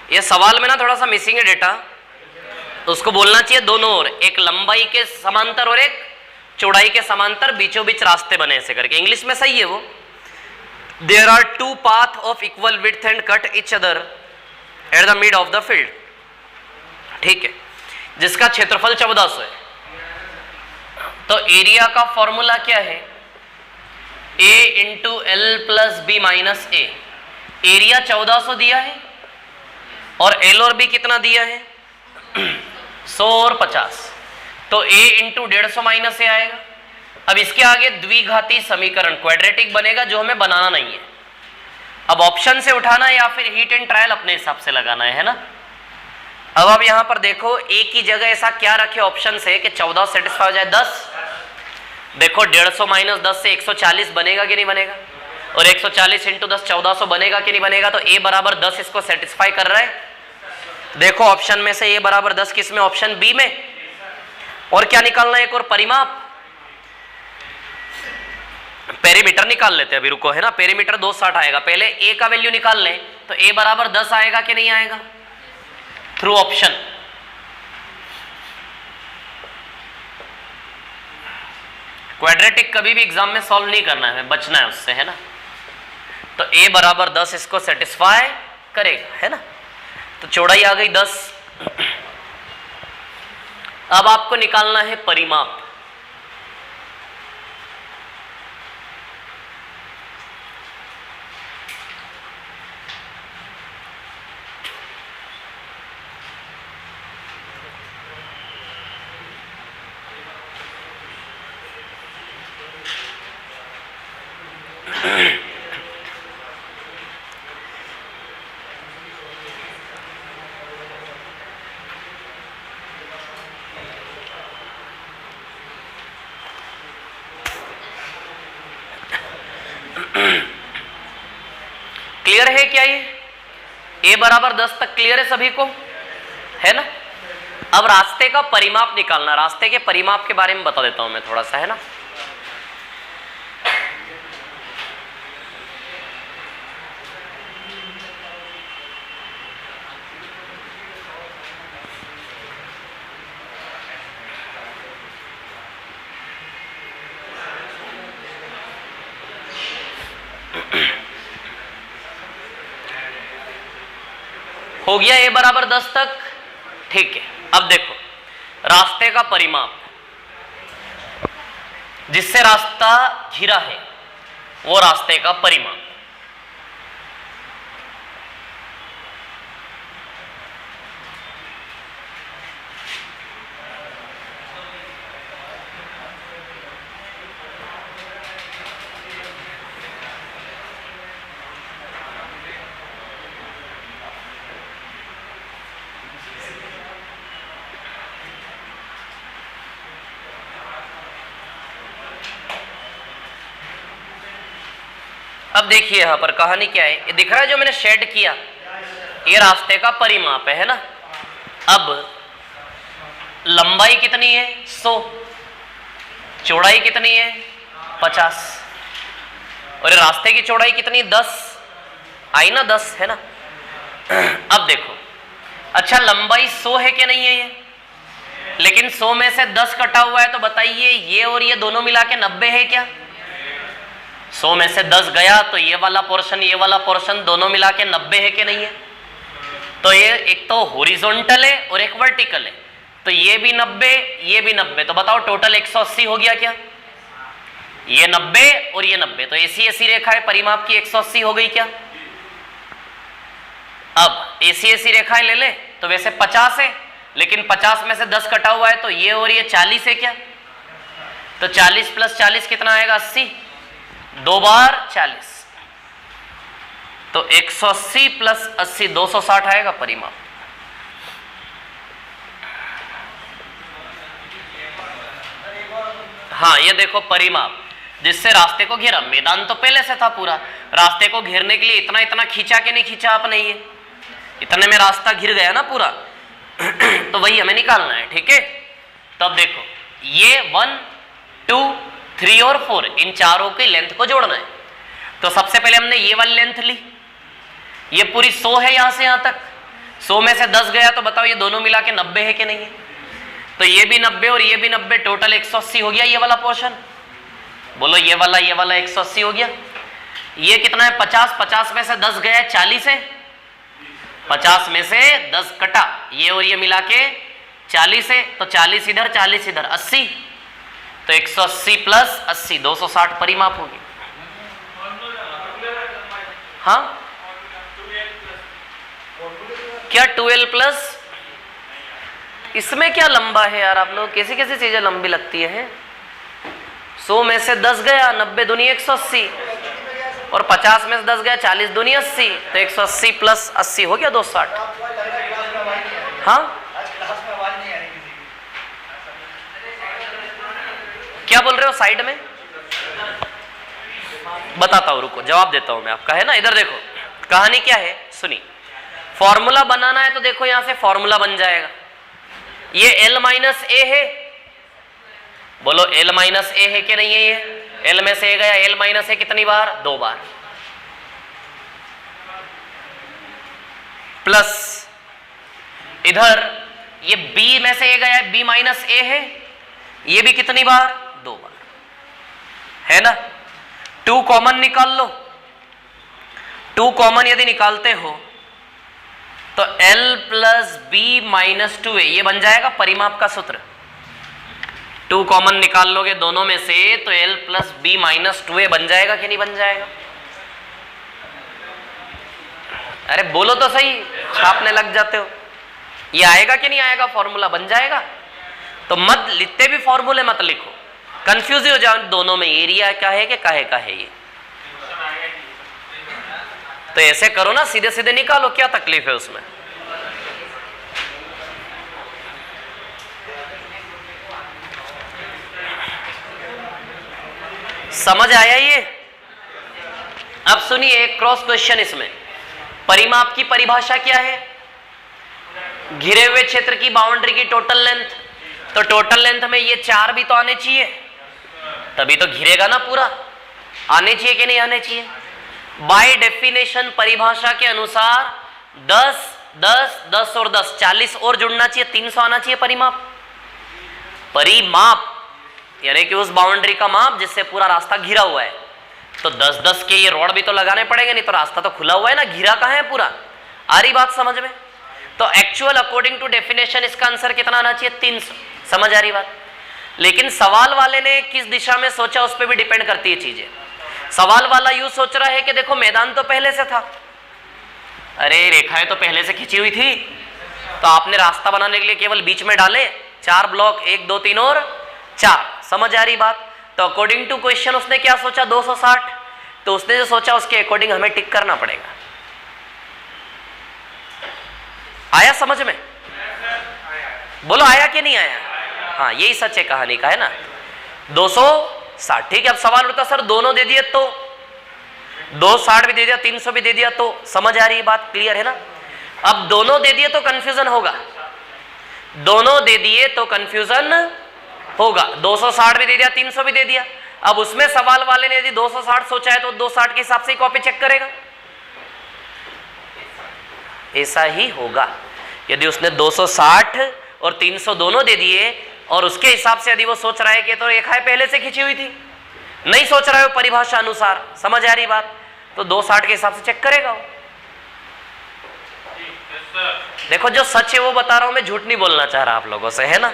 यह सवाल में ना थोड़ा सा मिसिंग है डेटा, तो उसको बोलना चाहिए दोनों ओर, एक लंबाई के समांतर और एक चौड़ाई के समांतर बीचों बीच रास्ते बने ऐसे करके। इंग्लिश में सही है वो। There are two path of equal width and cut each other at the mid of the field. ठीक है, जिसका क्षेत्रफल 1400 है। तो एरिया का फॉर्मूला क्या है? a into L plus B minus A. Area 1400 दिया है और एल और बी कितना दिया है? 100 और 50। तो a इंटू 150 माइनस ए आएगा। अब इसके आगे द्विघाती समीकरण क्वाड्रेटिक बनेगा, जो हमें बनाना नहीं है। अब ऑप्शन से उठाना है या फिर हीट एंड ट्रायल अपने हिसाब से लगाना है ना। अब आप यहां पर देखो, एक ही जगह ऐसा क्या रखे ऑप्शन से कि 14 सेटिस्फाई हो जाए 10। देखो 150 माइनस 10 से 140 बनेगा कि नहीं बनेगा, और 140 इंटू 10 1400 बनेगा कि नहीं बनेगा। तो a बराबर 10 इसको सेटिस्फाई कर रहा है। देखो ऑप्शन में से a बराबर 10 किस में? ऑप्शन बी में। और क्या निकालना है? एक और परिमाप, पेरीमीटर निकाल लेते हैं अभी, रुको, है ना। पेरीमीटर 260 आएगा, पहले a का वैल्यू निकाल लें। तो a बराबर 10 आएगा कि नहीं आएगा? Through option. क्वाड्रेटिक कभी भी एग्जाम में सॉल्व नहीं करना है, बचना है उससे, है ना। तो a बराबर 10 इसको सेटिस्फाई करेगा, है ना। तो चौड़ाई आ गई 10। अब आपको निकालना है परिमाप। क्लियर है क्या ये? a बराबर 10 तक क्लियर है सभी को, है ना। अब रास्ते का परिमाप निकालना। रास्ते के परिमाप के बारे में बता देता हूं मैं थोड़ा सा, है ना। हो गया a बराबर 10 तक, ठीक है। अब देखो रास्ते का परिमाप, जिससे रास्ता घिरा है वो रास्ते का परिमाप। अब देखिए यहां पर कहानी क्या है, ये दिख रहा है जो मैंने शेड किया, ये रास्ते का परिमाप है ना। अब लंबाई कितनी है? 100, चौड़ाई कितनी है? 50, और रास्ते की चौड़ाई कितनी? 10 आई ना, 10 है ना। अब देखो, अच्छा लंबाई 100 है क्या? नहीं है ये, लेकिन 100 में से 10 कटा हुआ है, तो बताइए ये और ये दोनों मिला के 90 है क्या? 100 में से 10 गया तो ये वाला पोर्शन दोनों मिला के 90 है कि नहीं है। तो ये एक तो हॉरिजॉन्टल है और एक वर्टिकल है, तो ये भी 90 ये भी 90, तो बताओ टोटल 180 हो गया क्या? ये 90 और ये 90, तो ऐसी रेखा है परिमाप की 180 हो गई क्या? अब ऐसी रेखाएं ले ले तो वैसे 50 है, लेकिन 50 में से 10 कटा हुआ है, तो ये और ये 40 है क्या? तो 40 प्लस 40 कितना आएगा? 80, 2 बार 40, तो 180 प्लस 80 260 आएगा परिमाप। हाँ ये देखो परिमाप जिससे रास्ते को घेरा। मैदान तो पहले से था पूरा, रास्ते को घेरने के लिए इतना इतना खींचा कि नहीं खींचा आपने, ये इतने में रास्ता घिर गया ना पूरा। तो वही हमें निकालना है, ठीक है। तब देखो ये 1 2 3 और 4 इन चारों की लेंथ को जोड़ना है। तो सबसे पहले हमने ये वाली लेंथ ली, ये पूरी 100 है यहां से यहां तक। 100 में से 10 गया तो बताओ ये दोनों मिला के 90 है कि नहीं है। तो ये भी 90 और ये भी 90, टोटल 180 हो गया ये वाला पोर्शन। बोलो ये वाला 180 हो गया। ये कितना है 50, 50 में से 10 गया 40 है, 50 में से 10 कटा, ये और ये मिला के 40 है। तो 40 इधर 40 इधर 80, तो 180 प्लस 80 260 परिमाप होगी। हाँ क्या 12 प्लस, इसमें क्या लंबा है यार, आप लोग कैसी कैसी चीजें लंबी लगती है। 100 में से 10 गया 90 दूनी 180 और 50 में से 10 गया 40 दूनी 80, तो 180 प्लस 80 हो गया 260। हाँ क्या बोल रहे हो साइड में, बताता हूं रुको, जवाब देता हूं मैं आपका, है ना। इधर देखो कहानी क्या है सुनी। फॉर्मूला बनाना है तो देखो यहां से फॉर्मूला बन जाएगा। ये L माइनस ए है, बोलो L माइनस ए है कि नहीं है। ये L में से ए गया, L माइनस ए कितनी बार 2 बार, प्लस इधर ये B में से ए गया, B माइनस ए है, ये भी कितनी बार 2 बार, है ना। 2 कॉमन निकाल लो। 2 कॉमन यदि निकालते हो तो L plus B minus 2a ये बन जाएगा परिमाप का सूत्र। 2 कॉमन निकाल लोगे दोनों में से तो L plus B minus 2a बन जाएगा कि नहीं बन जाएगा। अरे बोलो तो सही, छापने लग जाते हो। ये आएगा कि नहीं आएगा, फॉर्मूला बन जाएगा। तो मत लिखते भी फॉर्मूले मत लिखो, कंफ्यूज हो जाओ दोनों में, एरिया क्या है कि काहे का है ये। तो ऐसे करो ना, सीधे सीधे निकालो, क्या तकलीफ है उसमें। समझ आया ये। अब सुनिए एक क्रॉस क्वेश्चन इसमें। परिमाप की परिभाषा क्या है, घिरे हुए क्षेत्र की बाउंड्री की टोटल लेंथ। तो टोटल लेंथ में ये 4 भी तो आने चाहिए, तभी तो घिरेगा ना पूरा। आने चाहिए कि नहीं आने चाहिए। बाय डेफिनेशन परिभाषा के अनुसार 10 10 10 और 10 40 और जुड़ना चाहिए, 300 आना चाहिए परिमाप। परिमाप यानी कि उस बाउंड्री का माप जिससे पूरा रास्ता घिरा हुआ है। तो 10 10 के ये रोड भी तो लगाने पड़ेंगे, नहीं तो रास्ता तो खुला हुआ है ना, घिरा कहां है पूरा। आ रही बात समझ में। तो एक्चुअल अकॉर्डिंग टू डेफिनेशन इसका आंसर कितना आना चाहिए 300। समझ आ रही बात। लेकिन सवाल वाले ने किस दिशा में सोचा उस पर भी डिपेंड करती है चीजें। सवाल वाला यूं सोच रहा है कि देखो मैदान तो पहले से था, अरे रेखाएं तो पहले से खींची हुई थी, तो आपने रास्ता बनाने के लिए केवल बीच में डाले 4 ब्लॉक 1 2 3 और 4। समझ आ रही बात। तो अकॉर्डिंग टू क्वेश्चन उसने क्या सोचा 260, तो उसने जो सोचा उसके अकॉर्डिंग हमें टिक करना पड़ेगा। आया समझ में, बोलो आया कि नहीं आया। हाँ यही सच है कहानी का, है ना। 260 ठीक है। अब सवाल उठता सर दोनों दे दिए तो 260 भी दे दिया 300 भी दे दिया, तो समझ आ रही बात, क्लियर है ना। अब दोनों दे दिए तो कंफ्यूजन होगा, दोनों दे दिए तो कंफ्यूजन होगा। 260 भी दे दिया 300 भी दे दिया। अब उसमें सवाल वाले ने यदि 260 सोचा है तो 260 के हिसाब से ही कॉपी चेक करेगा। ऐसा ही होगा। यदि उसने 260 और 300 दोनों दे दिए और उसके हिसाब से यदि वो सोच रहा है कि तो रेखाएं पहले से खींची हुई थी, नहीं सोच रहा है वो परिभाषा अनुसार, समझ आ रही बात, तो 260 के हिसाब से चेक करेगा वो। देखो जो सच है वो बता रहा हूं मैं, झूठ नहीं बोलना चाह रहा आप लोगों से, है ना।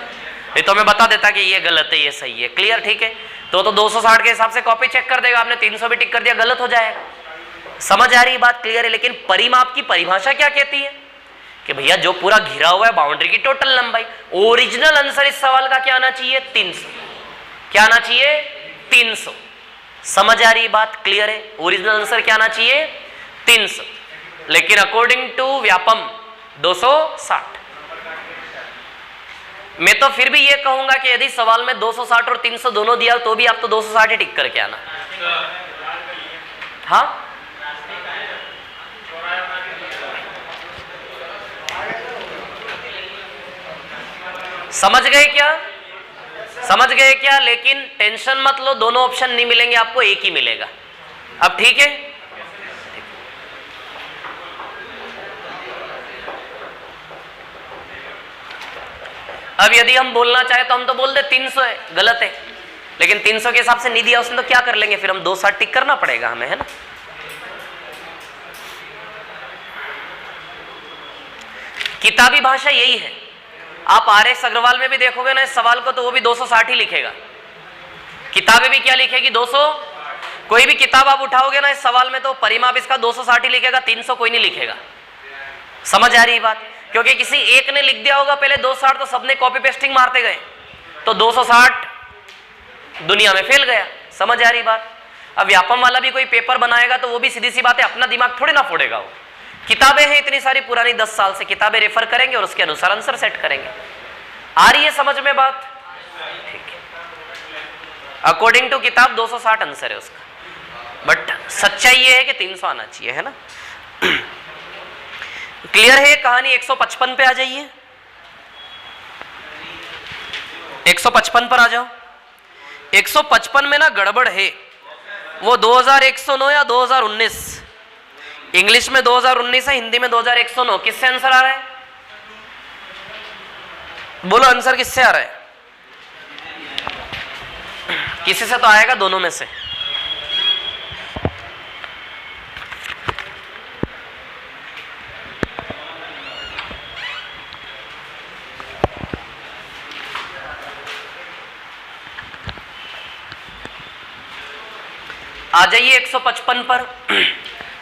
ये तो मैं बता देता कि ये गलत है ये सही है, क्लियर ठीक है। तो 260 के हिसाब से कॉपी चेक कर देगा, आपने 300 भी टिक कर दिया गलत हो जाएगा। समझ आ रही बात, क्लियर है। लेकिन परिमाप की परिभाषा क्या कहती है कि भैया जो पूरा घिरा हुआ है बाउंड्री की टोटल लंबाई। ओरिजिनल आंसर इस सवाल का क्या आना चाहिए 300। क्या आना चाहिए 300। समझ आ रही बात, क्लियर है। ओरिजिनल आंसर क्या आना चाहिए 300, लेकिन अकॉर्डिंग टू व्यापम 260। मैं तो फिर भी ये कहूंगा कि यदि सवाल में 260 और 300 दोनों दिया तो भी आप तो 260 ही टिक करके आना। हाँ, समझ गए क्या? समझ गए क्या? लेकिन टेंशन मत लो, दोनों ऑप्शन नहीं मिलेंगे आपको, एक ही मिलेगा। अब ठीक है, अब यदि हम बोलना चाहे तो हम तो बोल दे 300 है, गलत है, लेकिन 300 के हिसाब से नहीं दिया उसने तो क्या कर लेंगे, फिर हम 260 टिक करना पड़ेगा हमें, है ना। किताबी भाषा यही है। आप आर.एस. अग्रवाल में भी देखोगे ना इस सवाल को, तो वो भी 260 ही लिखेगा। किताबें भी क्या लिखेगी, 200। कोई भी किताब आप उठाओगे ना इस सवाल में तो परिमाप इसका 260 ही लिखेगा, 300 कोई नहीं लिखेगा। समझ आ रही बात? क्योंकि किसी एक ने लिख दिया होगा पहले 260, तो सबने कॉपी पेस्टिंग मारते गए, तो 260 दुनिया में फैल गया। समझ आ रही बात? अब व्यापम वाला भी कोई पेपर बनाएगा तो वो भी सीधी सी बात है, अपना दिमाग थोड़ी ना फोड़ेगा वो। किताबें हैं इतनी सारी पुरानी, 10 साल से किताबें रेफर करेंगे और उसके अनुसार आंसर सेट करेंगे। आ रही है समझ में बात? ठीक है, अकॉर्डिंग टू किताब 260 आंसर है उसका, बट सच्चाई ये है कि 300 आना चाहिए, है ना। क्लियर है कहानी? 155 पे आ जाइए, 155 पर आ जाओ। 155 में ना गड़बड़ है, वो 2109 या 2019, इंग्लिश में 2019 है, हिंदी में 2109। किससे आंसर आ रहा है? बोलो आंसर किससे आ रहा है? किसी से तो आएगा, दोनों में से। आ जाइए 155 पर,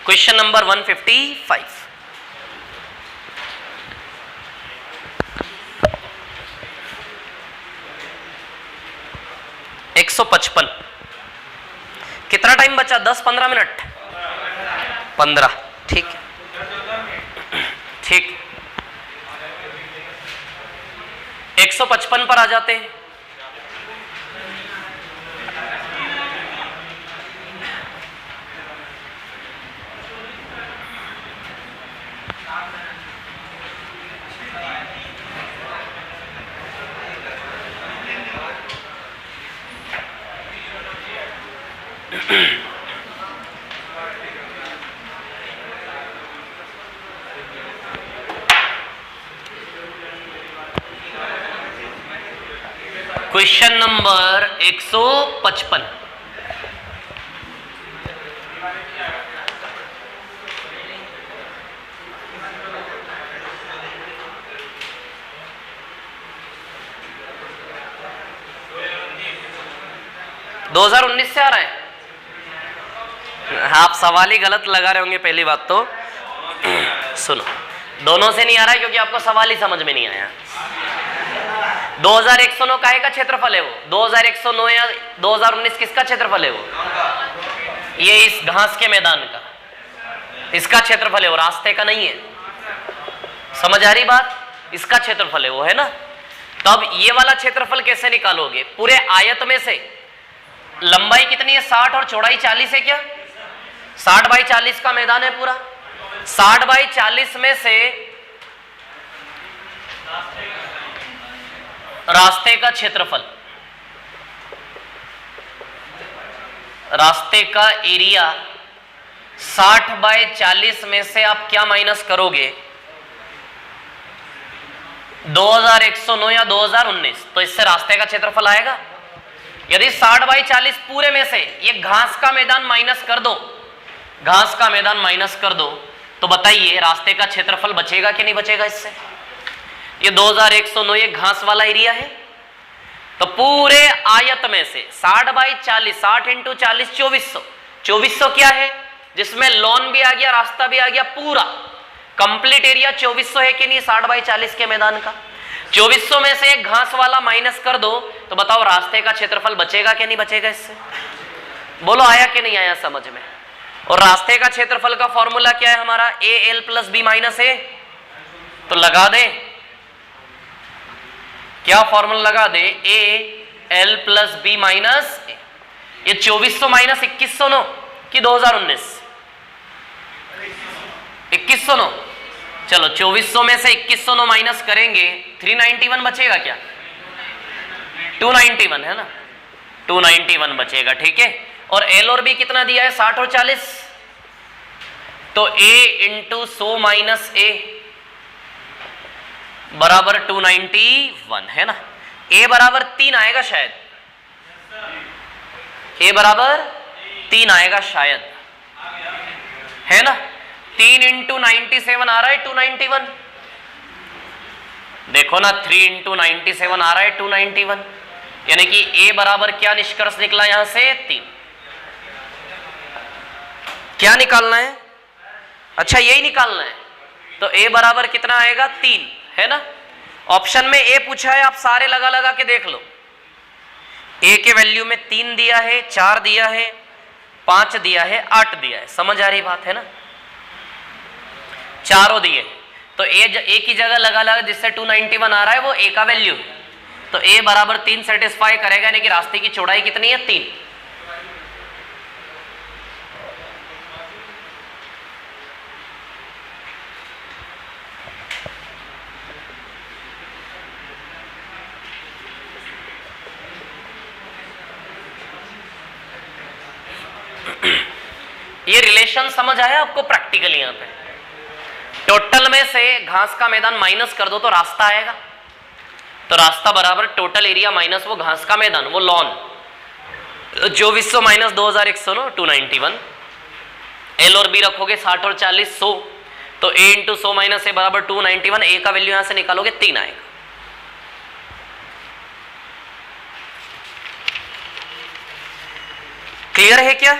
क्वेश्चन नंबर 155। कितना टाइम बचा? 10-15 मिनट? 15, ठीक ठीक। 155 पर आ जाते हैं। Question number 155। दो 2019 से आ रहा है। आप सवाल ही गलत लगा रहे होंगे पहली बात तो। सुनो, दोनों से नहीं आ रहा है क्योंकि आपको सवाल ही समझ में नहीं आया। 2109 काहे का क्षेत्रफल है वो? 2109 या 2019 किसका क्षेत्रफल है वो? ये इस घास के मैदान का, इसका क्षेत्रफल है वो, रास्ते का नहीं है। समझ आ रही बात? इसका क्षेत्रफल है वो, है ना। तब ये वाला क्षेत्रफल कैसे निकालोगे? पूरे आयत में से लंबाई कितनी है? 60 और चौड़ाई 40 है क्या? 60 बाई 40 का मैदान है पूरा। 60 बाई 40 में से रास्ते का क्षेत्रफल, रास्ते का एरिया 60 बाई 40 में से आप क्या माइनस करोगे? 2109 या 2019, तो इससे रास्ते का क्षेत्रफल आएगा। यदि 60 बाई 40 पूरे में से ये घास का मैदान माइनस कर दो, घास का मैदान माइनस कर दो, तो बताइए रास्ते का क्षेत्रफल बचेगा कि नहीं बचेगा इससे? ये 2109 ये घास वाला एरिया है, तो पूरे आयत में से 60 बाई 40, 60 इंटू 40 2400। 2400 क्या है? जिसमें लॉन भी आ गया, रास्ता भी आ गया, पूरा कंप्लीट एरिया 2400 है कि नहीं? 60 बाई 40 के मैदान का 2400 में से एक घास वाला माइनस कर दो, तो बताओ रास्ते का क्षेत्रफल बचेगा कि नहीं बचेगा इससे? बोलो आया कि नहीं आया समझ में? और रास्ते का क्षेत्रफल का फॉर्मूला क्या है हमारा, A L plus B minus A. तो लगा दें, क्या फॉर्मूला लगा दे, A L plus B minus A. ये 2400 माइनस 2109 कि 2019, 2109। चलो 2400 में से 2109 माइनस करेंगे 391 बचेगा क्या, 291 है ना, 291 बचेगा। ठीक है, और एल और बी कितना दिया है, 60 और 40, तो a इंटू 100 माइनस ए बराबर 291 है ना। a बराबर 3 आएगा शायद, a बराबर 3 आएगा शायद, है ना। 3 इंटू 97 आ रहा है 291, देखो ना 3 इंटू 97 आ रहा है 291, यानी कि a बराबर क्या निष्कर्ष निकला यहां से, 3। क्या निकालना है, अच्छा यही निकालना है। तो a बराबर कितना आएगा, 3 है ना। ऑप्शन में a पूछा है, आप सारे लगा लगा के देख लो। a के वैल्यू में 3 दिया है, 4 दिया है, 5 दिया है, 8 दिया है। समझ आ रही बात है ना, चारों दिए। तो a की जगह लगा लगा जिससे 291 आ रहा है वो a का वैल्यू है। तो a बराबर 3 सेटिस्फाई करेगा, यानी कि रास्ते की चौड़ाई कितनी है, 3। ये रिलेशन समझ आया आपको प्रैक्टिकली। यहां पे टोटल में से घास का मैदान माइनस कर दो तो रास्ता आएगा, तो रास्ता बराबर टोटल एरिया माइनस वो घास का मैदान, वो लॉन। 2400 माइनस 2109 291, एल और बी रखोगे 60 और 40 100, तो a इंटू 100 माइनस ए बराबर 291, a का वैल्यू यहां से निकालोगे 3 आएगा। क्लियर है क्या,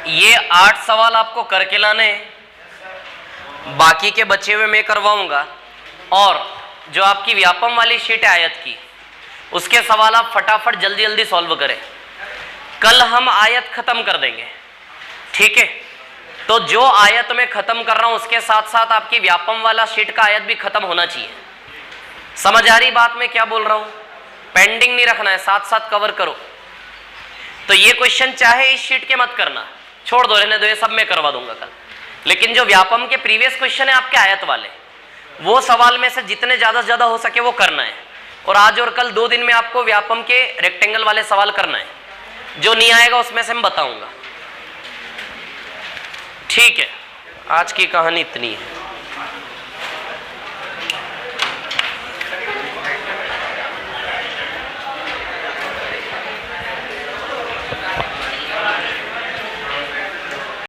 ये 8 सवाल आपको करके लाने हैं, बाकी के बचे हुए मैं करवाऊंगा। और जो आपकी व्यापम वाली शीट है आयत की, उसके सवाल आप फटाफट जल्दी जल्दी सॉल्व करें। कल हम आयत खत्म कर देंगे, ठीक है। तो जो आयत में खत्म कर रहा हूं उसके साथ साथ आपकी व्यापम वाला शीट का आयत भी खत्म होना चाहिए। समझ आ रही बात मैं क्या बोल रहा हूं, पेंडिंग नहीं रखना है, साथ साथ कवर करो। तो ये क्वेश्चन चाहे इस शीट के मत करना, छोड़ दो, रहने दो, ये सब मैं करवा दूंगा कल। लेकिन जो व्यापम के प्रीवियस क्वेश्चन है आपके आयत वाले, वो सवाल में से जितने ज्यादा से ज्यादा हो सके वो करना है। और आज और कल 2 दिन में आपको व्यापम के रेक्टेंगल वाले सवाल करना है। जो नहीं आएगा उसमें से मैं बताऊंगा, ठीक है। आज की कहानी इतनी है।